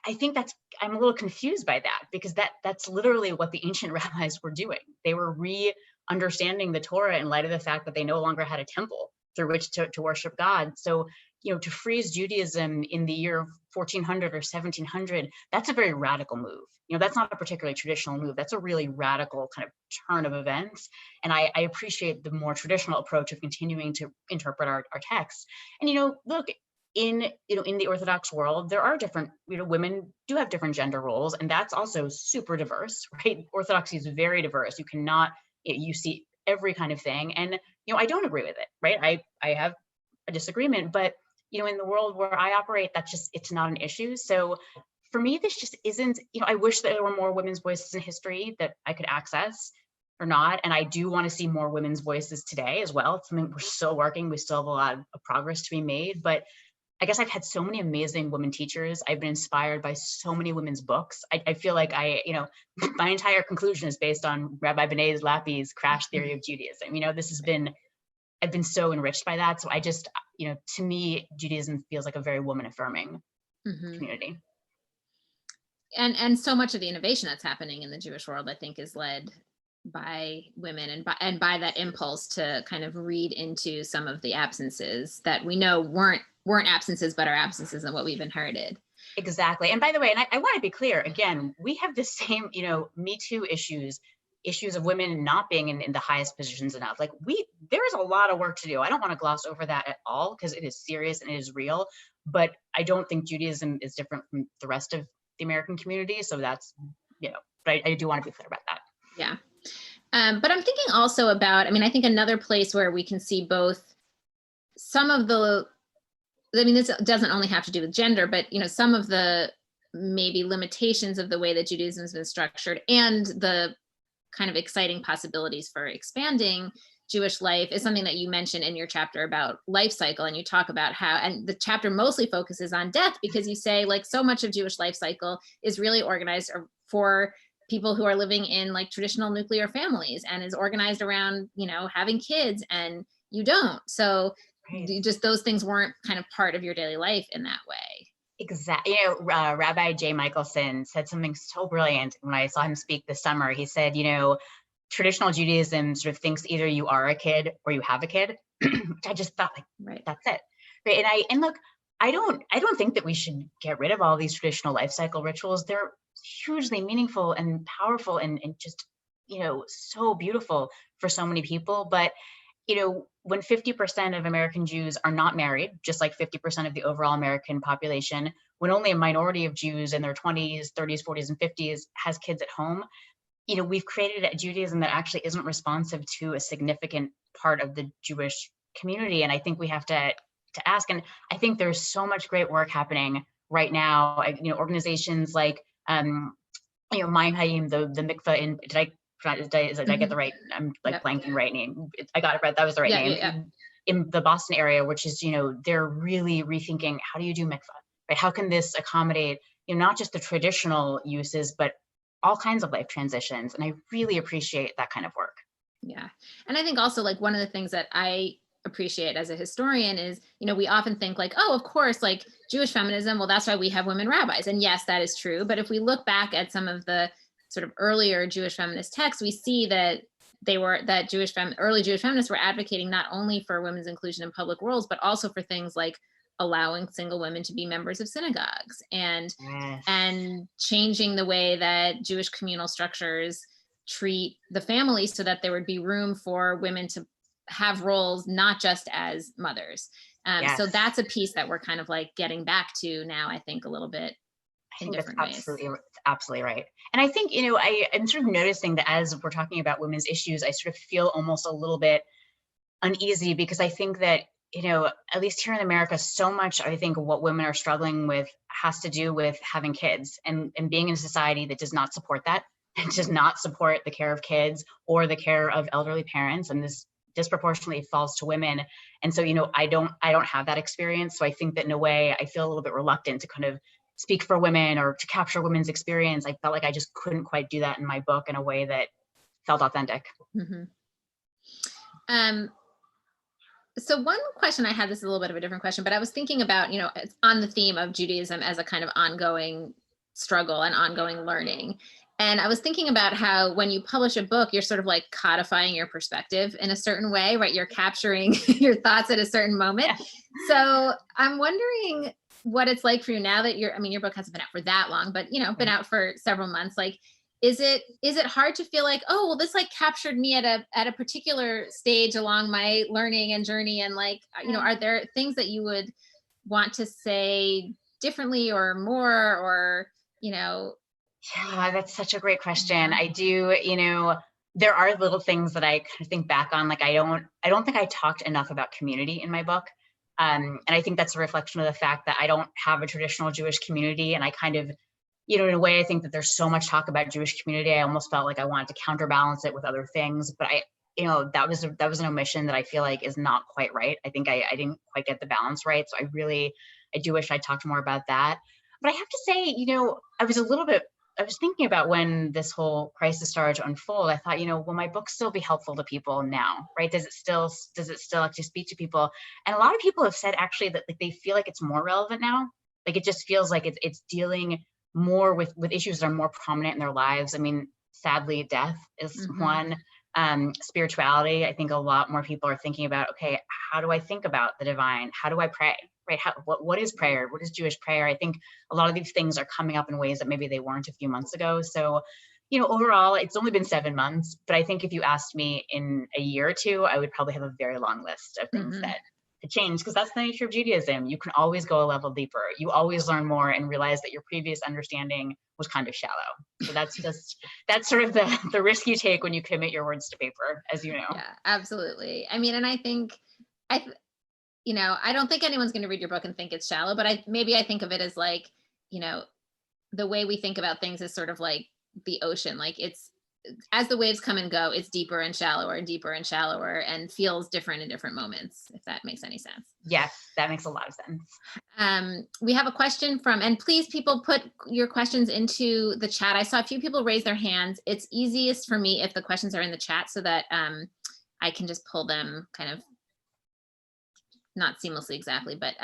I think I'm a little confused by that, because that's literally what the ancient rabbis were doing. They were re-understanding the Torah in light of the fact that they no longer had a temple through which to worship God. So, to freeze Judaism in the year 1400 or 1700, that's a very radical move. That's not a particularly traditional move. That's a really radical kind of turn of events. And I appreciate the more traditional approach of continuing to interpret our texts. And, look, in the Orthodox world, there are different, women do have different gender roles, and that's also super diverse, right? Orthodoxy is very diverse. You see every kind of thing. And, I don't agree with it, right? I have a disagreement, but, in the world where I operate, it's not an issue. So for me, this just isn't, I wish that there were more women's voices in history that I could access or not. And I do want to see more women's voices today as well. It's something we're still working. We still have a lot of progress to be made, but I guess I've had so many amazing women teachers. I've been inspired by so many women's books. I feel like my entire conclusion is based on Rabbi Benet Lapi's Crash Theory of Judaism. I've been so enriched by that. So I just, to me, Judaism feels like a very woman affirming community. And so much of the innovation that's happening in the Jewish world, I think, is led by women and by that impulse to kind of read into some of the absences that we know weren't absences, but are absences in what we've inherited. Exactly. And by the way, and I want to be clear, again, we have the same, Me Too issues of women not being in the highest positions enough. Like there is a lot of work to do. I don't want to gloss over that at all, because it is serious and it is real, but I don't think Judaism is different from the rest of the American community. So that's, but I do want to be clear about that. Yeah. But I'm thinking also about, I think another place where we can see both some of this doesn't only have to do with gender, but, some of the maybe limitations of the way that Judaism has been structured and the kind of exciting possibilities for expanding Jewish life is something that you mentioned in your chapter about life cycle. And you talk about how, and the chapter mostly focuses on death, because you say like so much of Jewish life cycle is really organized for people who are living in like traditional nuclear families, and is organized around, having kids, and you don't. So just those things weren't kind of part of your daily life in that way. Exactly. Rabbi Jay Michelson said something so brilliant when I saw him speak this summer. He said, traditional Judaism sort of thinks either you are a kid or you have a kid. I just thought that's it. Right. And look, I don't think that we should get rid of all these traditional life cycle rituals. They're hugely meaningful and powerful and just so beautiful for so many people. But when 50% of American Jews are not married, just like 50% of the overall American population, when only a minority of Jews in their 20s, 30s, 40s, and 50s has kids at home, we've created a Judaism that actually isn't responsive to a significant part of the Jewish community. And I think we have to ask, and I think there's so much great work happening right now. Organizations like, Mayim Hayim, the mikveh in, did I get the right, I'm like blanking right name. I got it right, that was the right name. In the Boston area, which is, they're really rethinking, how do you do mikveh, right? How can this accommodate, not just the traditional uses, but all kinds of life transitions. And I really appreciate that kind of work. Yeah. And I think also like one of the things that I appreciate as a historian is, we often think like, oh, of course, like Jewish feminism, well, that's why we have women rabbis. And yes, that is true. But if we look back at some of the sort of earlier Jewish feminist texts, we see that early Jewish feminists were advocating not only for women's inclusion in public roles, but also for things like allowing single women to be members of synagogues and changing the way that Jewish communal structures treat the family so that there would be room for women to have roles not just as mothers. So that's a piece that we're kind of like getting back to now, I think, a little bit in different ways. Absolutely right. And I think, I'm sort of noticing that as we're talking about women's issues, I sort of feel almost a little bit uneasy because I think that, at least here in America, so much, I think, what women are struggling with has to do with having kids and being in a society that does not support that. It does not support the care of kids or the care of elderly parents. And this disproportionately falls to women. And so, I don't have that experience. So I think that in a way, I feel a little bit reluctant to kind of speak for women or to capture women's experience. I felt like I just couldn't quite do that in my book in a way that felt authentic. Mm-hmm. So one question I had, this is a little bit of a different question, but I was thinking about, it's on the theme of Judaism as a kind of ongoing struggle and ongoing learning. And I was thinking about how when you publish a book, you're sort of like codifying your perspective in a certain way, right? You're capturing your thoughts at a certain moment. Yeah. So I'm wondering what it's like for you now that your book hasn't been out for that long, but, been out for several months. Like, is it hard to feel like, oh, well, this like captured me at a particular stage along my learning and journey? And like, are there things that you would want to say differently or more, or, Yeah, that's such a great question. I do, there are little things that I kind of think back on. Like, I don't think I talked enough about community in my book. And I think that's a reflection of the fact that I don't have a traditional Jewish community. And I kind of, in a way, I think that there's so much talk about Jewish community. I almost felt like I wanted to counterbalance it with other things, but that was an omission that I feel like is not quite right. I think I didn't quite get the balance right. So I do wish I talked more about that. But I have to say, I was thinking about when this whole crisis started to unfold. I thought, will my book still be helpful to people now, right? Does it still actually speak to people? And a lot of people have said actually that like, they feel like it's more relevant now. Like, it just feels like it's dealing more with issues that are more prominent in their lives. I mean, sadly, death is one. Spirituality, I think a lot more people are thinking about, okay, how do I think about the divine? How do I pray? Right? What is prayer? What is Jewish prayer? I think a lot of these things are coming up in ways that maybe they weren't a few months ago. So, overall, it's only been 7 months, but I think if you asked me in a year or two, I would probably have a very long list of things that to change, because that's the nature of Judaism. You can always go a level deeper. You always learn more and realize that your previous understanding was kind of shallow. So that's sort of the risk you take when you commit your words to paper, as you know. Yeah, absolutely. I mean, and I think, I don't think anyone's going to read your book and think it's shallow, but I think of it as like, the way we think about things is sort of like the ocean. Like, it's, as the waves come and go, it's deeper and shallower and feels different in different moments, if that makes any sense. Yes, that makes a lot of sense. We have a question and please, people, put your questions into the chat. I saw a few people raise their hands. It's easiest for me if the questions are in the chat so that I can just pull them kind of, not seamlessly exactly, but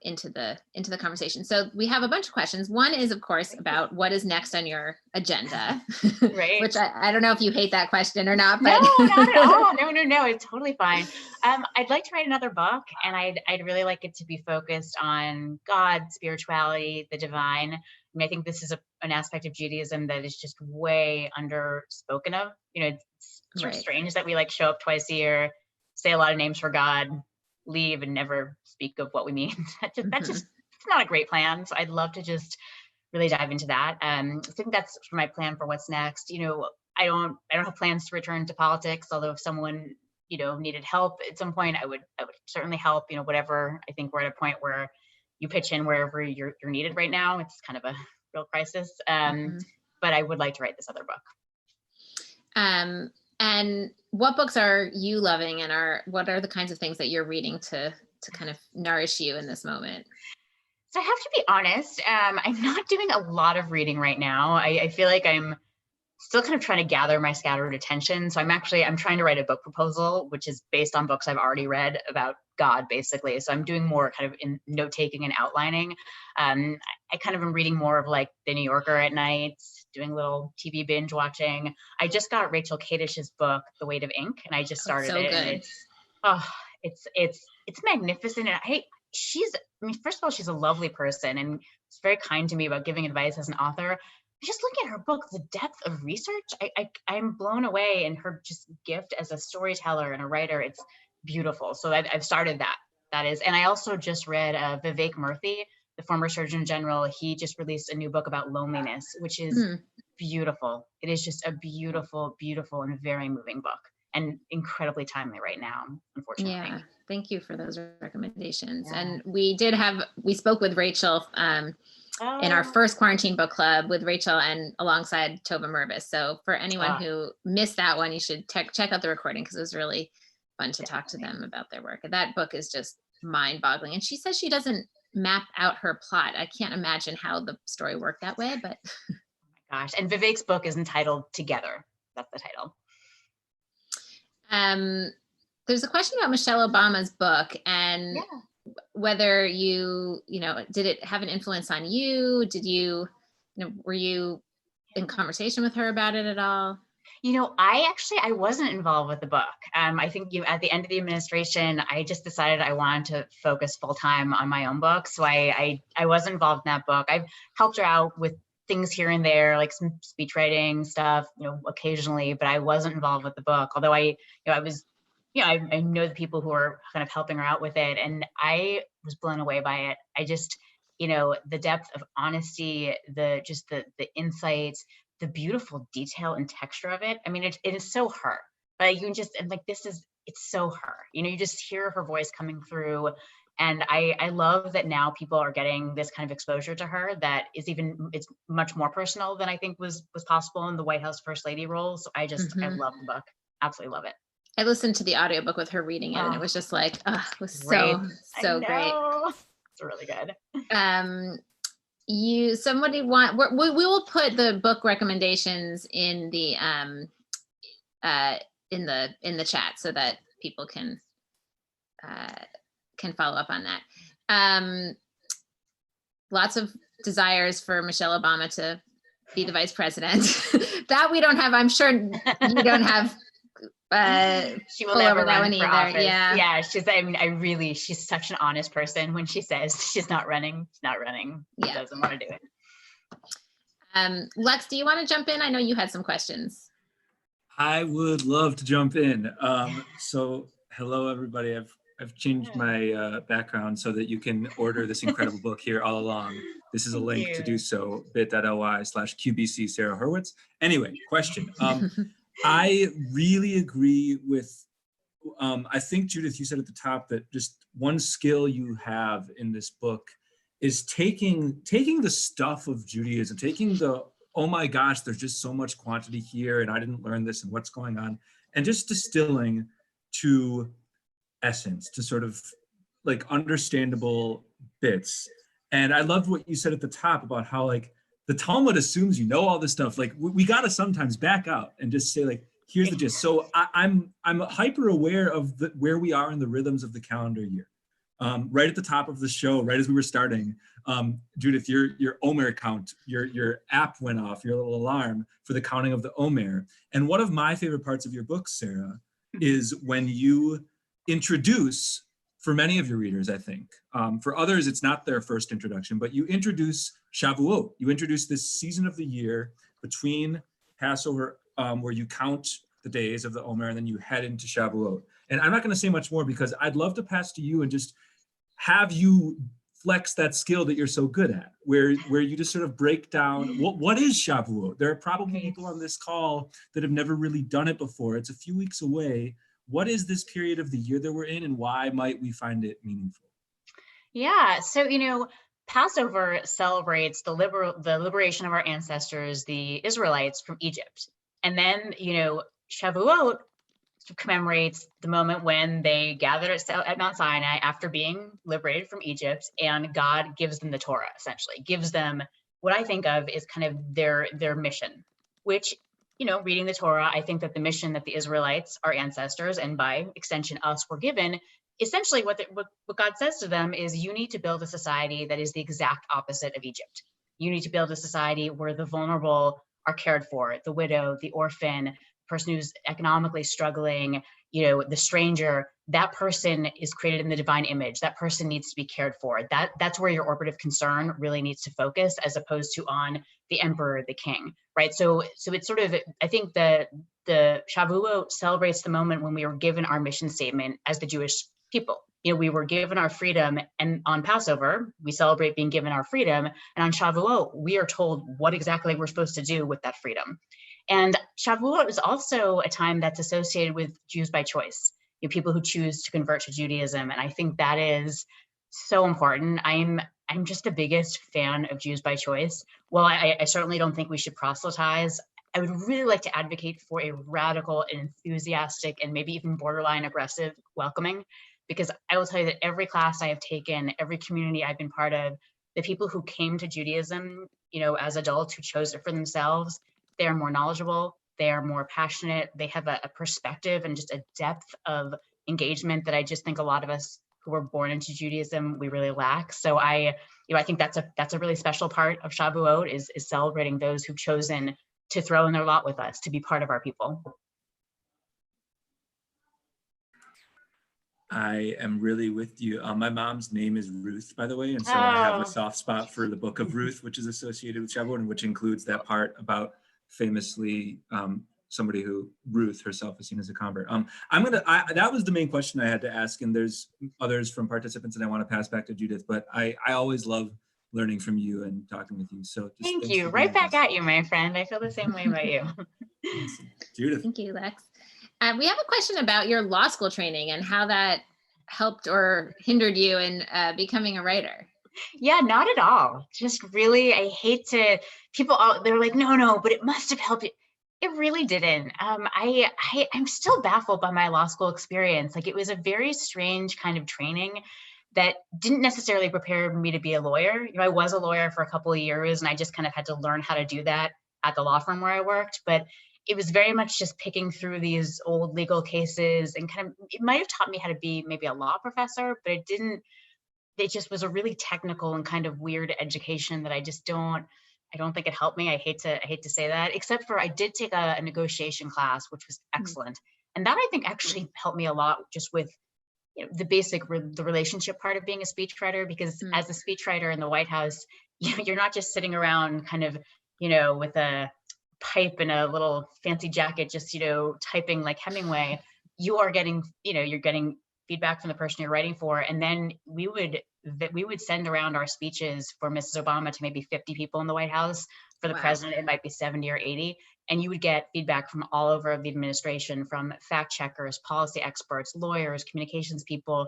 into the conversation. So we have a bunch of questions. One is, of course, about what is next on your agenda, right? Which I don't know if you hate that question or not, but no, not at all. No, it's totally fine. I'd like to write another book, and I'd really like it to be focused on God, spirituality, the divine. I mean, I think this is a an aspect of Judaism that is just way underspoken of. You know, it's sort of strange that we like show up twice a year, say a lot of names for God, leave and never speak of what we mean. That's just it's not a great plan. So I'd love to just really dive into that. I think that's my plan for what's next. You know, I don't have plans to return to politics, although if someone, you know, needed help at some point, I would certainly help, you know, whatever. I think we're at a point where you pitch in wherever you're needed right now. It's kind of a real crisis. But I would like to write this other book. And what books are you loving, and what are the kinds of things that you're reading to kind of nourish you in this moment? So I have to be honest, I'm not doing a lot of reading right now. I feel like I'm still kind of trying to gather my scattered attention. So I'm trying to write a book proposal, which is based on books I've already read about God, basically. So I'm doing more kind of in note-taking and outlining. I kind of am reading more of like The New Yorker at night, doing a little TV binge watching. I just got Rachel Kadish's book, The Weight of Ink, and I just started it. Good. And it's magnificent. And first of all, she's a lovely person and it's very kind to me about giving advice as an author. Just looking at her book, the depth of research, I'm blown away, and her just gift as a storyteller and a writer, it's beautiful. So I've started that. That is, and I also just read Vivek Murthy, the former Surgeon General. He just released a new book about loneliness, which is beautiful. It is just a beautiful, beautiful and very moving book, and incredibly timely right now, unfortunately. Yeah, thank you for those recommendations. Yeah. And we spoke with Rachel in our first quarantine book club with Rachel and alongside Tova Mervis. So for anyone who missed that one, you should check out the recording, because it was really fun to talk to them about their work. And that book is just mind-boggling. And she says she doesn't map out her plot. I can't imagine how the story worked that way, but oh my gosh. And Vivek's book is entitled Together. That's the title. There's a question about Michelle Obama's book, and whether did it have an influence on you? Were you in conversation with her about it at all? You know, I wasn't involved with the book. I think at the end of the administration, I just decided I wanted to focus full time on my own book. So I wasn't involved in that book. I've helped her out with things here and there, like some speechwriting stuff, occasionally, but I wasn't involved with the book. Although I know the people who are kind of helping her out with it, and I was blown away by it. I just, the depth of honesty, the insights, the beautiful detail and texture of it. I mean, it is so her. Like it's so her. You just hear her voice coming through. And I love that now people are getting this kind of exposure to her that is it's much more personal than I think was possible in the White House First Lady role. So I love the book. Absolutely love it. I listened to the audiobook with her reading it, and it was just like, it was so great. It's really good. We will put the book recommendations in the chat so that people can follow up on that. Lots of desires for Michelle Obama to be the vice president. That we don't have. I'm sure you don't have. She will never run for office. Yeah. She's such an honest person. When she says she's not running, she's not running. She doesn't want to do it. Lex, do you want to jump in? I know you had some questions. I would love to jump in. So hello, everybody. I've changed my background so that you can order this incredible book here all along. This is a link to do so, bit.ly/QBC Sarah Hurwitz. Anyway, question. I really agree with, I think, Judith, you said at the top that just one skill you have in this book is taking the stuff of Judaism, taking the, oh my gosh, there's just so much quantity here and I didn't learn this and what's going on, and just distilling to essence, to sort of like understandable bits. And I loved what you said at the top about how like the Talmud assumes you know all this stuff. Like we got to sometimes back out and just say like, here's the gist. So I'm hyper aware of where we are in the rhythms of the calendar year. Right at the top of the show, right as we were starting, Judith, your Omer count, your app went off, your little alarm for the counting of the Omer. And one of my favorite parts of your book, Sarah, is when you introduce, for many of your readers, I think, for others, it's not their first introduction, but you introduce Shavuot. You introduced this season of the year between Passover, where you count the days of the Omer, and then you head into Shavuot. And I'm not going to say much more because I'd love to pass to you and just have you flex that skill that you're so good at, where you just sort of break down what is Shavuot. There are probably people on this call that have never really done it before. It's a few weeks away. What is this period of the year that we're in, and why might we find it meaningful? Yeah, so Passover celebrates the liberation of our ancestors, the Israelites, from Egypt. And then, Shavuot commemorates the moment when they gathered at Mount Sinai after being liberated from Egypt, and God gives them the Torah, essentially, gives them what I think of is kind of their mission, which, reading the Torah, I think that the mission that the Israelites, our ancestors, and by extension us, were given, essentially what God says to them is, you need to build a society that is the exact opposite of Egypt. You need to build a society where the vulnerable are cared for, the widow, the orphan, person who's economically struggling, the stranger. That person is created in the divine image. That person needs to be cared for. That's where your orbit of concern really needs to focus, as opposed to on the emperor, the king, right? So it's sort of, I think the Shavuot celebrates the moment when we were given our mission statement as the Jewish people. We were given our freedom, and on Passover, we celebrate being given our freedom. And on Shavuot, we are told what exactly we're supposed to do with that freedom. And Shavuot is also a time that's associated with Jews by choice, people who choose to convert to Judaism. And I think that is so important. I'm just the biggest fan of Jews by choice. Well, I certainly don't think we should proselytize. I would really like to advocate for a radical and enthusiastic and maybe even borderline aggressive welcoming, because I will tell you that every class I have taken, every community I've been part of, the people who came to Judaism, as adults who chose it for themselves, they are more knowledgeable, they are more passionate, they have a perspective and just a depth of engagement that I just think a lot of us who were born into Judaism, we really lack. So I think that's a really special part of Shavuot is celebrating those who've chosen to throw in their lot with us, to be part of our people. I am really with you. My mom's name is Ruth, by the way, and so I have a soft spot for the Book of Ruth, which is associated with Shavuot, and which includes that part about famously somebody who, Ruth herself, is seen as a convert. That was the main question I had to ask, and there's others from participants that I want to pass back to Judith, but I always love learning from you and talking with you. So just thank you. Right back at you, my friend. I feel the same way about you. Awesome. Judith. Thank you, Lex. We have a question about your law school training and how that helped or hindered you in becoming a writer. Yeah, not at all. Just really, I hate to, they're like, no, but it must have helped you. It really didn't. I'm still baffled by my law school experience. Like, it was a very strange kind of training that didn't necessarily prepare me to be a lawyer. I was a lawyer for a couple of years, and I just kind of had to learn how to do that at the law firm where I worked. But it was very much just picking through these old legal cases, and it might have taught me how to be maybe a law professor, but it didn't. It just was a really technical and kind of weird education that I don't think it helped me. I hate to say that, except for I did take a negotiation class, which was excellent. And that I think actually helped me a lot, just with the basic, the relationship part of being a speechwriter, because as a speechwriter in the White House, you're not just sitting around kind of, with a pipe and a little fancy jacket, just, typing like Hemingway. You are getting, you're getting feedback from the person you're writing for. And then we would send around our speeches for Mrs. Obama to maybe 50 people in the White House. For the president, it might be 70 or 80. And you would get feedback from all over the administration, from fact checkers, policy experts, lawyers, communications people.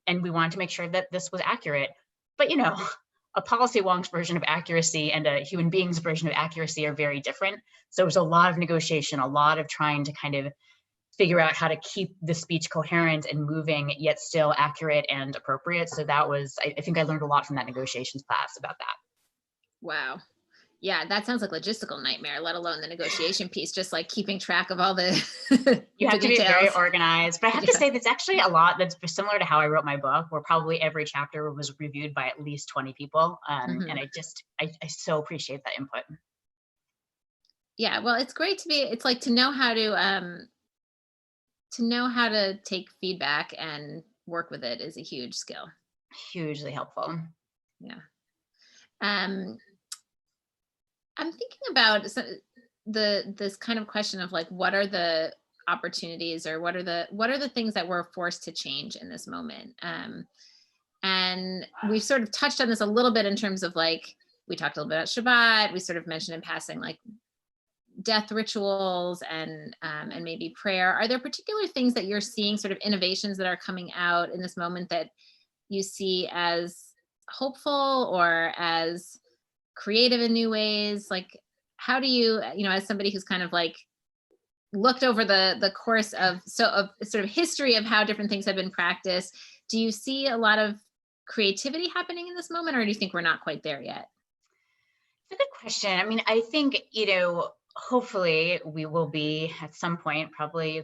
And we wanted to make sure that this was accurate. But, a policy wonk's version of accuracy and a human being's version of accuracy are very different. So it was a lot of negotiation, a lot of trying to kind of figure out how to keep the speech coherent and moving, yet still accurate and appropriate. So that was, I think I learned a lot from that negotiations class about that. Wow. Yeah, that sounds like a logistical nightmare, let alone the negotiation piece, just like keeping track of all the You have to be very organized. But I have to say, that's actually a lot that's similar to how I wrote my book, where probably every chapter was reviewed by at least 20 people. And I so appreciate that input. Yeah, well, it's great it's like to know how to take feedback and work with it is a huge skill. Hugely helpful. Yeah. I'm thinking about this kind of question of like, what are the opportunities, or what are the things that we're forced to change in this moment? And we've sort of touched on this a little bit in terms of like, we talked a little bit about Shabbat. We sort of mentioned in passing like death rituals and maybe prayer. Are there particular things that you're seeing, sort of innovations that are coming out in this moment that you see as hopeful or as creative in new ways? Like, how do you, as somebody who's kind of like looked over the course of sort of history of how different things have been practiced, do you see a lot of creativity happening in this moment, or do you think we're not quite there yet? It's a good question. I mean, I think, hopefully we will be at some point, probably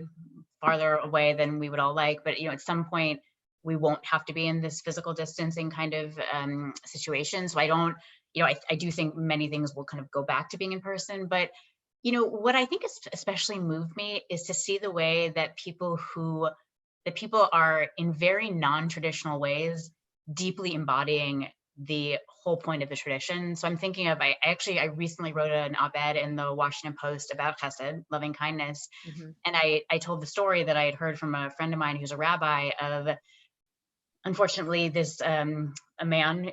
farther away than we would all like, but at some point we won't have to be in this physical distancing kind of situation. So I don't, I do think many things will kind of go back to being in person. But what I think has especially moved me is to see the way that people are in very non-traditional ways deeply embodying the whole point of the tradition. So I'm thinking of, I recently wrote an op-ed in the Washington Post about chesed, loving kindness. Mm-hmm. And I told the story that I had heard from a friend of mine who's a rabbi of, unfortunately, this a man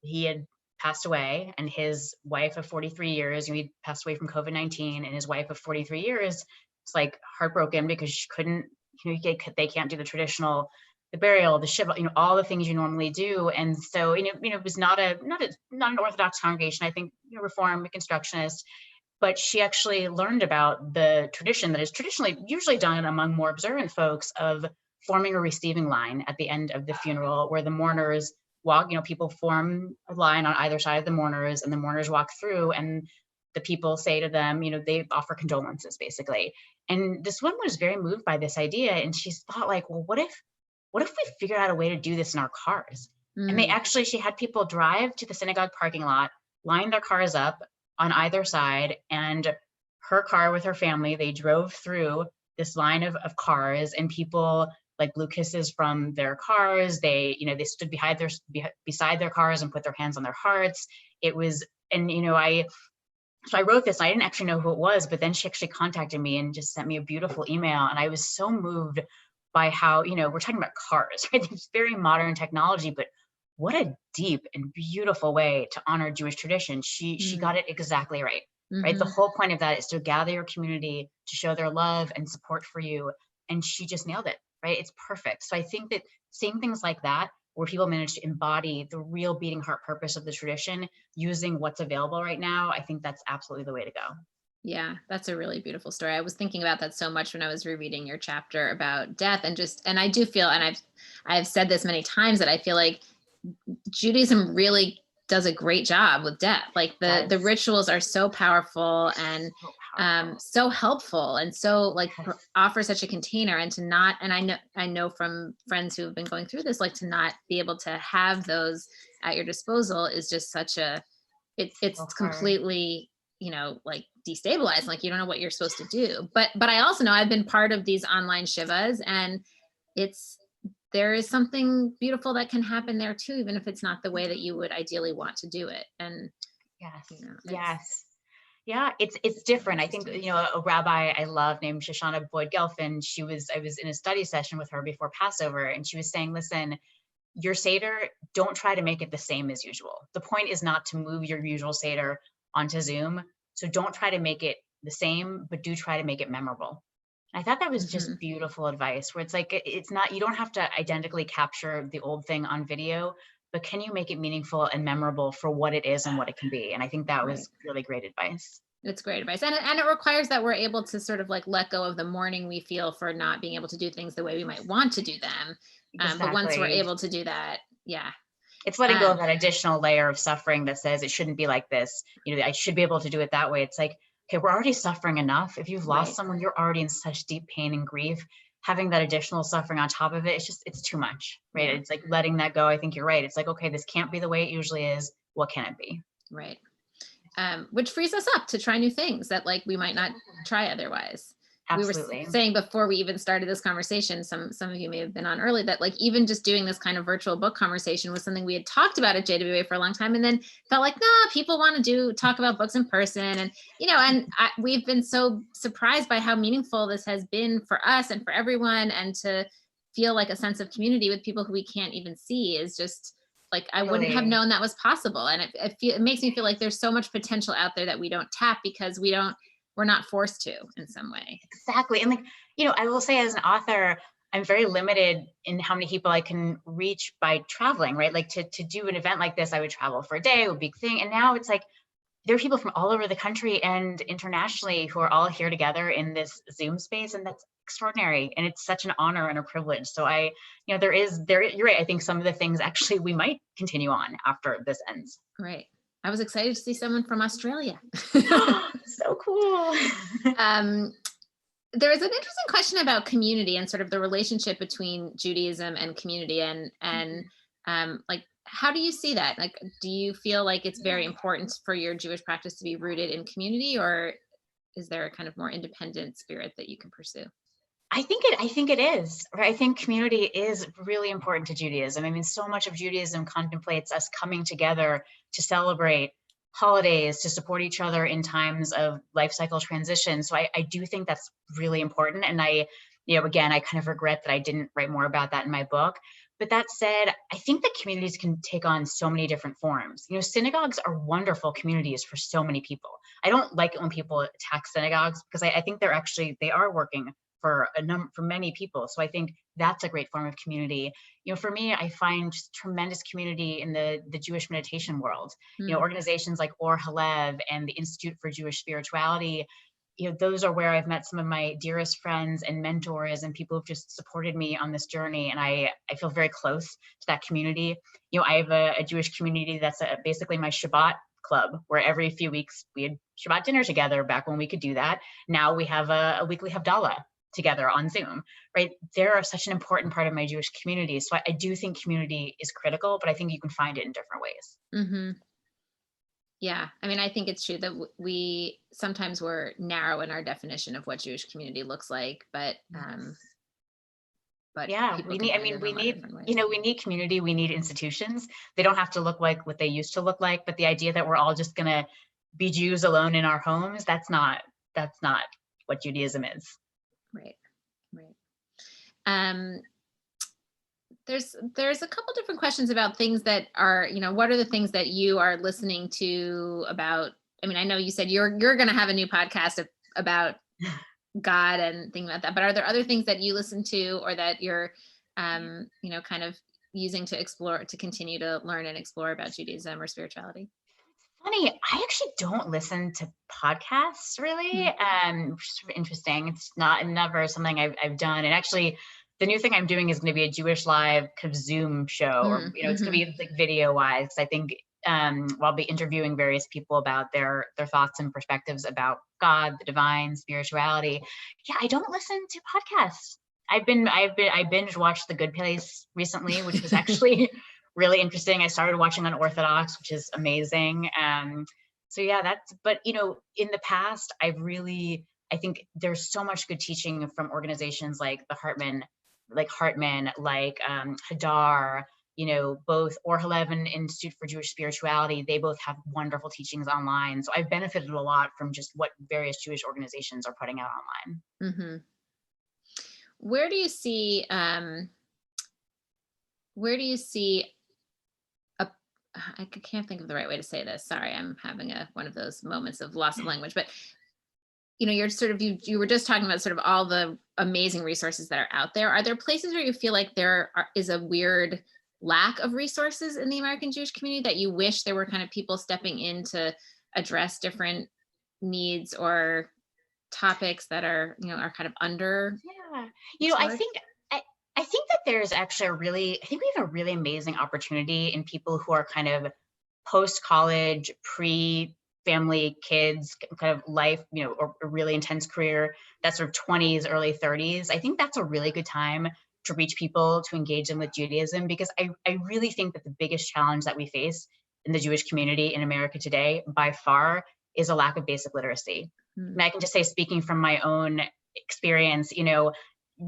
he had passed away, and his wife of 43 years, he passed away from COVID-19, and his wife of 43 years was like heartbroken because she couldn't, they can't do the burial, the shiva, all the things you normally do. And so, it was not an Orthodox congregation, I think, Reform, Reconstructionist, but she actually learned about the tradition that is usually done among more observant folks of forming a receiving line at the end of the funeral, where the mourners walk, people form a line on either side of the mourners, and the mourners walk through, and the people say to them, they offer condolences basically. And this woman was very moved by this idea, and she thought like, well, what if we figured out a way to do this in our cars? And she had people drive to the synagogue parking lot, line their cars up on either side, and her car with her family, they drove through this line of cars, and people like blew kisses from their cars. They stood beside their cars and put their hands on their hearts. It was, and so I wrote this, I didn't actually know who it was, but then she actually contacted me and just sent me a beautiful email. And I was so moved by how, we're talking about cars, right? It's very modern technology, but what a deep and beautiful way to honor Jewish tradition. She got it exactly right, right? The whole point of that is to gather your community, to show their love and support for you. And she just nailed it, right? It's perfect. So I think that seeing things like that, where people manage to embody the real beating heart purpose of the tradition using what's available right now, I think that's absolutely the way to go. Yeah, that's a really beautiful story. I was thinking about that so much when I was rereading your chapter about death, and I do feel, and I've said this many times, that I feel like Judaism really does a great job with death. Like the rituals are so powerful and so helpful, and so like offer such a container, and to not, and I know from friends who have been going through this, like to not be able to have those at your disposal is just such a, it's completely, like destabilizing, like you don't know what you're supposed to do. But I also know I've been part of these online shivas, and there is something beautiful that can happen there too, even if it's not the way that you would ideally want to do it. And it's different. I think, a rabbi I love named Shoshana Boyd Gelfin, I was in a study session with her before Passover, and she was saying, listen, your Seder, don't try to make it the same as usual. The point is not to move your usual Seder onto Zoom. So don't try to make it the same, but do try to make it memorable. And I thought that was just beautiful advice, where it's like, it's not, you don't have to identically capture the old thing on video, but can you make it meaningful and memorable for what it is and what it can be? And I think that was really great advice. It's great advice. And it requires that we're able to sort of like let go of the mourning we feel for not being able to do things the way we might want to do them. But once we're able to do that, it's letting go of that additional layer of suffering that says it shouldn't be like this. I should be able to do it that way. It's like, okay, we're already suffering enough. If you've lost someone, you're already in such deep pain and grief. Having that additional suffering on top of it, it's too much, right? Yeah. It's like letting that go. I think you're right. It's like, okay, this can't be the way it usually is. What can it be? Right. Which frees us up to try new things that like we might not try otherwise. we were Absolutely. saying before we even started this conversation, some of you may have been on early, that like even just doing this kind of virtual book conversation was something we had talked about at JWA for a long time, and then felt like, nah, people want to talk about books in person, and we've been so surprised by how meaningful this has been for us and for everyone, and to feel like a sense of community with people who we can't even see is just like, I wouldn't have Totally. known that was possible, and it makes me feel like there's so much potential out there that we don't tap because we're not forced to in some way. Exactly. And like, I will say as an author, I'm very limited in how many people I can reach by traveling, right? Like to do an event like this, I would travel for a day, it would be a big thing. And now it's like, there are people from all over the country and internationally who are all here together in this Zoom space. And that's extraordinary. And it's such an honor and a privilege. So you're right. I think some of the things actually we might continue on after this ends. Right. I was excited to see someone from Australia. So cool. There was an interesting question about community and sort of the relationship between Judaism and community, and like, how do you see that? Like, do you feel like it's very important for your Jewish practice to be rooted in community, or is there a kind of more independent spirit that you can pursue? I think it is, right? I think community is really important to Judaism. I mean, so much of Judaism contemplates us coming together to celebrate holidays, to support each other in times of life cycle transition. So I do think that's really important. And again, I kind of regret that I didn't write more about that in my book. But that said, I think that communities can take on so many different forms. Synagogues are wonderful communities for so many people. I don't like it when people attack synagogues, because I think they are working for many people. So I think that's a great form of community. For me, I find just tremendous community in the Jewish meditation world. Organizations like Or Halev and the Institute for Jewish Spirituality, those are where I've met some of my dearest friends and mentors and people who've just supported me on this journey. And I feel very close to that community. I have a Jewish community that's basically my Shabbat club, where every few weeks we had Shabbat dinner together back when we could do that. Now we have a weekly Havdalah together on Zoom, right? They're such an important part of my Jewish community. So I do think community is critical, but I think you can find it in different ways. Mm-hmm. Yeah. I mean, I think it's true that we sometimes we're narrow in our definition of what Jewish community looks like, but yeah, we need community, we need institutions. They don't have to look like what they used to look like, but the idea that we're all just going to be Jews alone in our homes, that's not what Judaism is. Right. There's a couple different questions about things that are, what are the things that you are listening to about? I mean, I know you said you're going to have a new podcast about God and things like that, but are there other things that you listen to or that you're, kind of using to continue to learn and explore about Judaism or spirituality? Funny, I actually don't listen to podcasts really, which is sort of interesting. It's never something I've done. And actually, the new thing I'm doing is going to be a Jewish Live kind of Zoom show, or it's going to be like video wise. I think I'll be interviewing various people about their thoughts and perspectives about God, the divine, spirituality. Yeah, I don't listen to podcasts. I binge watched The Good Place recently, which was actually really interesting. I started watching Unorthodox, which is amazing. So yeah, but in the past, I think there's so much good teaching from organizations like the Hartman, like Hadar, both Or Halev and Institute for Jewish Spirituality, they both have wonderful teachings online. So I've benefited a lot from just what various Jewish organizations are putting out online. Mm-hmm. Where do you see I can't think of the right way to say this. Sorry, I'm having one of those moments of loss of language, but you're sort of, you were just talking about sort of all the amazing resources that are out there. Are there places where you feel like is a weird lack of resources in the American Jewish community that you wish there were kind of people stepping in to address different needs or topics that are, are kind of under? Yeah. I think that there's actually we have a really amazing opportunity in people who are kind of post-college, pre-family, kids, kind of life, or a really intense career, that sort of 20s, early 30s. I think that's a really good time to reach people, to engage them with Judaism, because I really think that the biggest challenge that we face in the Jewish community in America today, by far, is a lack of basic literacy. And I can just say, speaking from my own experience, you know,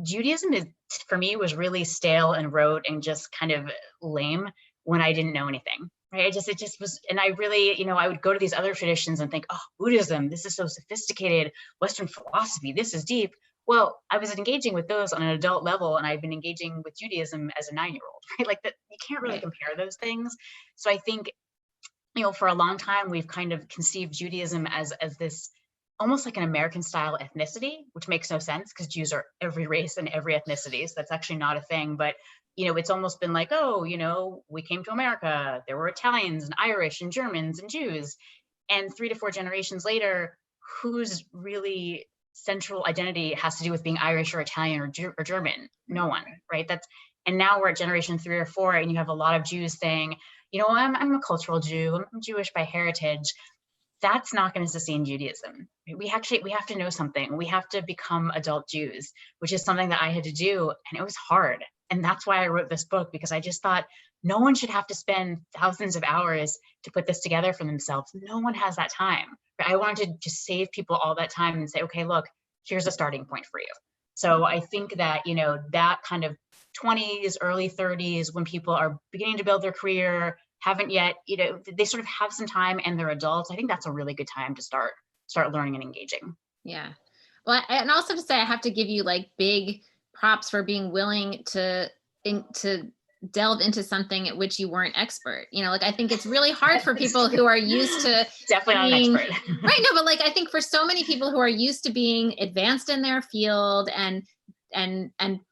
Judaism is, for me, was really stale and rote and just kind of lame when I didn't know anything. Right. It just was. And I really, you know, I would go to these other traditions and think, oh, Buddhism, this is so sophisticated. Western philosophy, this is deep. Well, I was engaging with those on an adult level, and I've been engaging with Judaism as a 9-year-old, right? Like that, you can't really compare those things. So I think, you know, for a long time, we've kind of conceived Judaism as this almost like an American style ethnicity, which makes no sense because Jews are every race and every ethnicity. So that's actually not a thing. But, you know, it's almost been like, oh, you know, we came to America, there were Italians and Irish and Germans and Jews. And 3 to 4 generations later, whose really central identity has to do with being Irish or Italian or German? No one, right? And now we're at generation 3 or 4, and you have a lot of Jews saying, you know, I'm a cultural Jew, I'm Jewish by heritage. That's not going to sustain Judaism. We have to know something. We have to become adult Jews, which is something that I had to do. And it was hard. And that's why I wrote this book, because I just thought no one should have to spend thousands of hours to put this together for themselves. No one has that time. But I wanted to just save people all that time and say, okay, look, here's a starting point for you. So I think that, you know, that kind of 20s, early 30s, when people are beginning to build their career, haven't yet, you know, they sort of have some time and they're adults. I think that's a really good time to start learning and engaging. Yeah. Well, and also to say, I have to give you like big props for being willing to delve into something at which you weren't expert. You know, like I think it's really hard for people who are used to definitely being, not an expert. Right. No, but like I think for so many people who are used to being advanced in their field and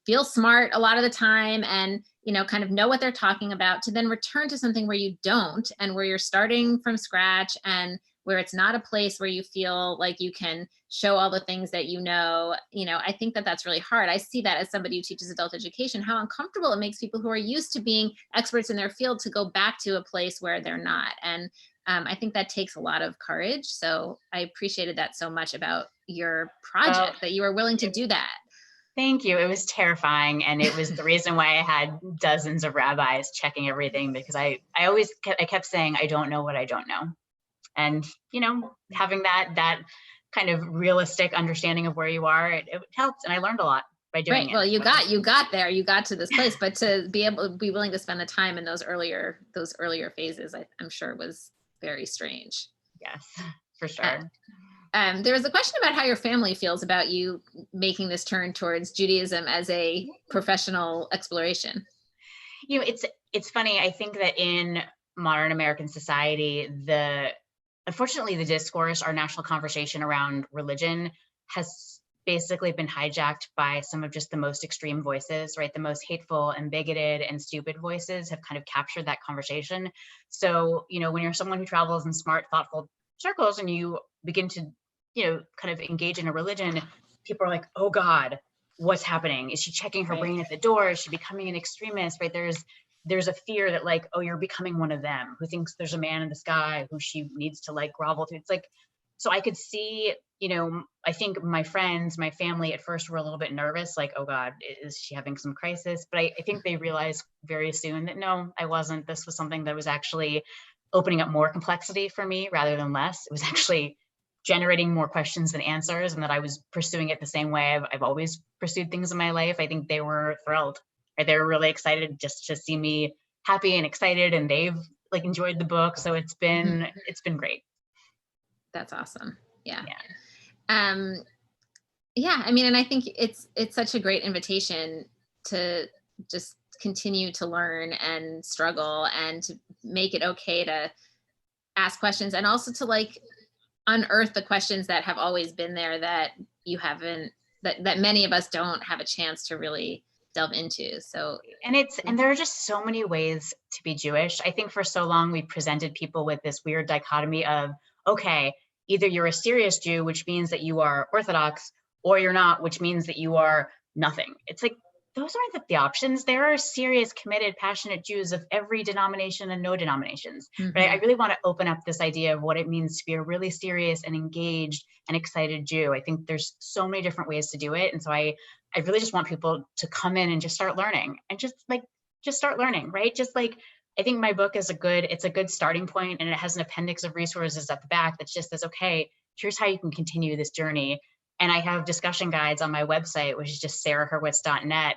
feel smart a lot of the time and, you know, kind of know what they're talking about, to then return to something where you don't, and where you're starting from scratch, and where it's not a place where you feel like you can show all the things that you know, I think that that's really hard. I see that as somebody who teaches adult education, how uncomfortable it makes people who are used to being experts in their field to go back to a place where they're not. And I think that takes a lot of courage. So I appreciated that so much about your project, that you were willing to do that. Thank you. It was terrifying. And it was the reason why I had dozens of rabbis checking everything, because I kept saying, I don't know what I don't know. And, you know, having that kind of realistic understanding of where you are, it helped. And I learned a lot by doing it. Well, you got there, you got to this place, but to be able to be willing to spend the time in those earlier phases, I'm sure was very strange. Yes, for sure. There was a question about how your family feels about you making this turn towards Judaism as a professional exploration. You know, it's funny. I think that in modern American society, unfortunately, the discourse, our national conversation around religion has basically been hijacked by some of just the most extreme voices, right? The most hateful and bigoted and stupid voices have kind of captured that conversation. So, you know, when you're someone who travels in smart, thoughtful circles and you begin to, you know, kind of engage in a religion, people are like, oh God, what's happening? Is she checking her brain at the door? Is she becoming an extremist, right? There's a fear that like, oh, you're becoming one of them who thinks there's a man in the sky who she needs to like grovel to. It's like, so I could see, you know, I think my friends, my family at first were a little bit nervous, like, oh God, is she having some crisis? But I think they realized very soon that no, I wasn't. This was something that was actually opening up more complexity for me rather than less. It was actually generating more questions than answers, and that I was pursuing it the same way I've always pursued things in my life. I think they were thrilled. Right? They were really excited just to see me happy and excited, and they've like enjoyed the book. So it's been great. That's awesome. Yeah. Yeah. I mean, and I think it's such a great invitation to just continue to learn and struggle, and to make it okay to ask questions, and also to like unearth the questions that have always been there that you haven't, that many of us don't have a chance to really delve into. So, and there are just so many ways to be Jewish. I think for so long we presented people with this weird dichotomy of, okay, either you're a serious Jew, which means that you are Orthodox, or you're not, which means that you are nothing. It's like, those aren't the options. There are serious, committed, passionate Jews of every denomination and no denominations. Mm-hmm. But I really want to open up this idea of what it means to be a really serious and engaged and excited Jew. I think there's so many different ways to do it. And so I really just want people to come in and just start learning, and just start learning, right? Just like, I think my book is a good starting point, and it has an appendix of resources at the back that just says, okay, here's how you can continue this journey. And I have discussion guides on my website, which is just sarahhurwitz.net,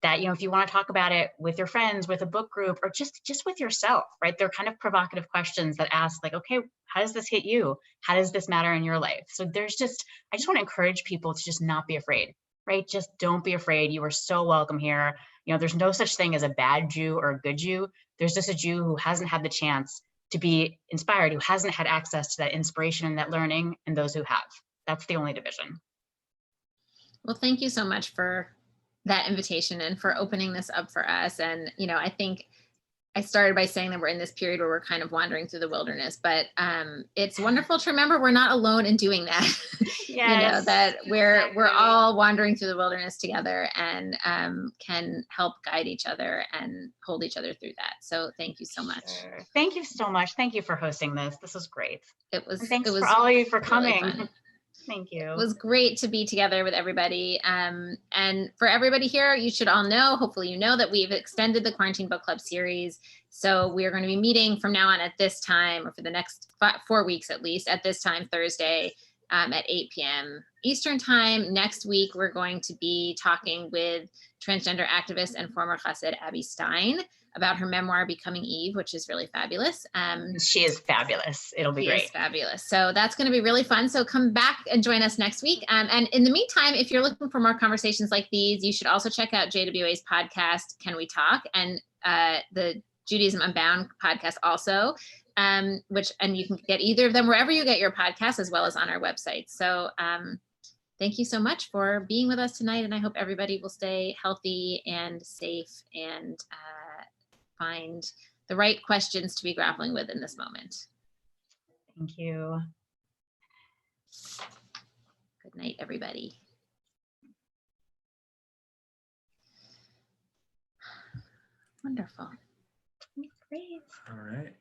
that, if you want to talk about it with your friends, with a book group, or just with yourself, right? They're kind of provocative questions that ask like, okay, how does this hit you? How does this matter in your life? So I just want to encourage people to just not be afraid, right? Just don't be afraid. You are so welcome here. There's no such thing as a bad Jew or a good Jew. There's just a Jew who hasn't had the chance to be inspired, who hasn't had access to that inspiration and that learning, and those who have. That's the only division. Well, thank you so much for that invitation and for opening this up for us. And, I think I started by saying that we're in this period where we're kind of wandering through the wilderness, but it's wonderful to remember we're not alone in doing that. Yes, that we're exactly. all wandering through the wilderness together, and can help guide each other and hold each other through that. So thank you so much. Sure. Thank you so much. Thank you for hosting this. This was great. It was. And thanks it was for all of you for really coming. fun. Thank you. It was great to be together with everybody. And for everybody here, you should all know, hopefully you know, that we've extended the Quarantine Book Club series. So we are going to be meeting from now on at this time, or for the next 4 weeks at least, at this time, Thursday, at 8 p.m. Eastern time. Next week, we're going to be talking with transgender activist and former Chassid Abby Stein about her memoir, Becoming Eve, which is really fabulous. She is fabulous. It'll be great. She is fabulous. So that's going to be really fun. So come back and join us next week. And in the meantime, if you're looking for more conversations like these, you should also check out JWA's podcast, Can We Talk? And the Judaism Unbound podcast also, and you can get either of them wherever you get your podcasts, as well as on our website. So thank you so much for being with us tonight. And I hope everybody will stay healthy and safe and find the right questions to be grappling with in this moment. Thank you. Good night, everybody. Wonderful. Great. All right.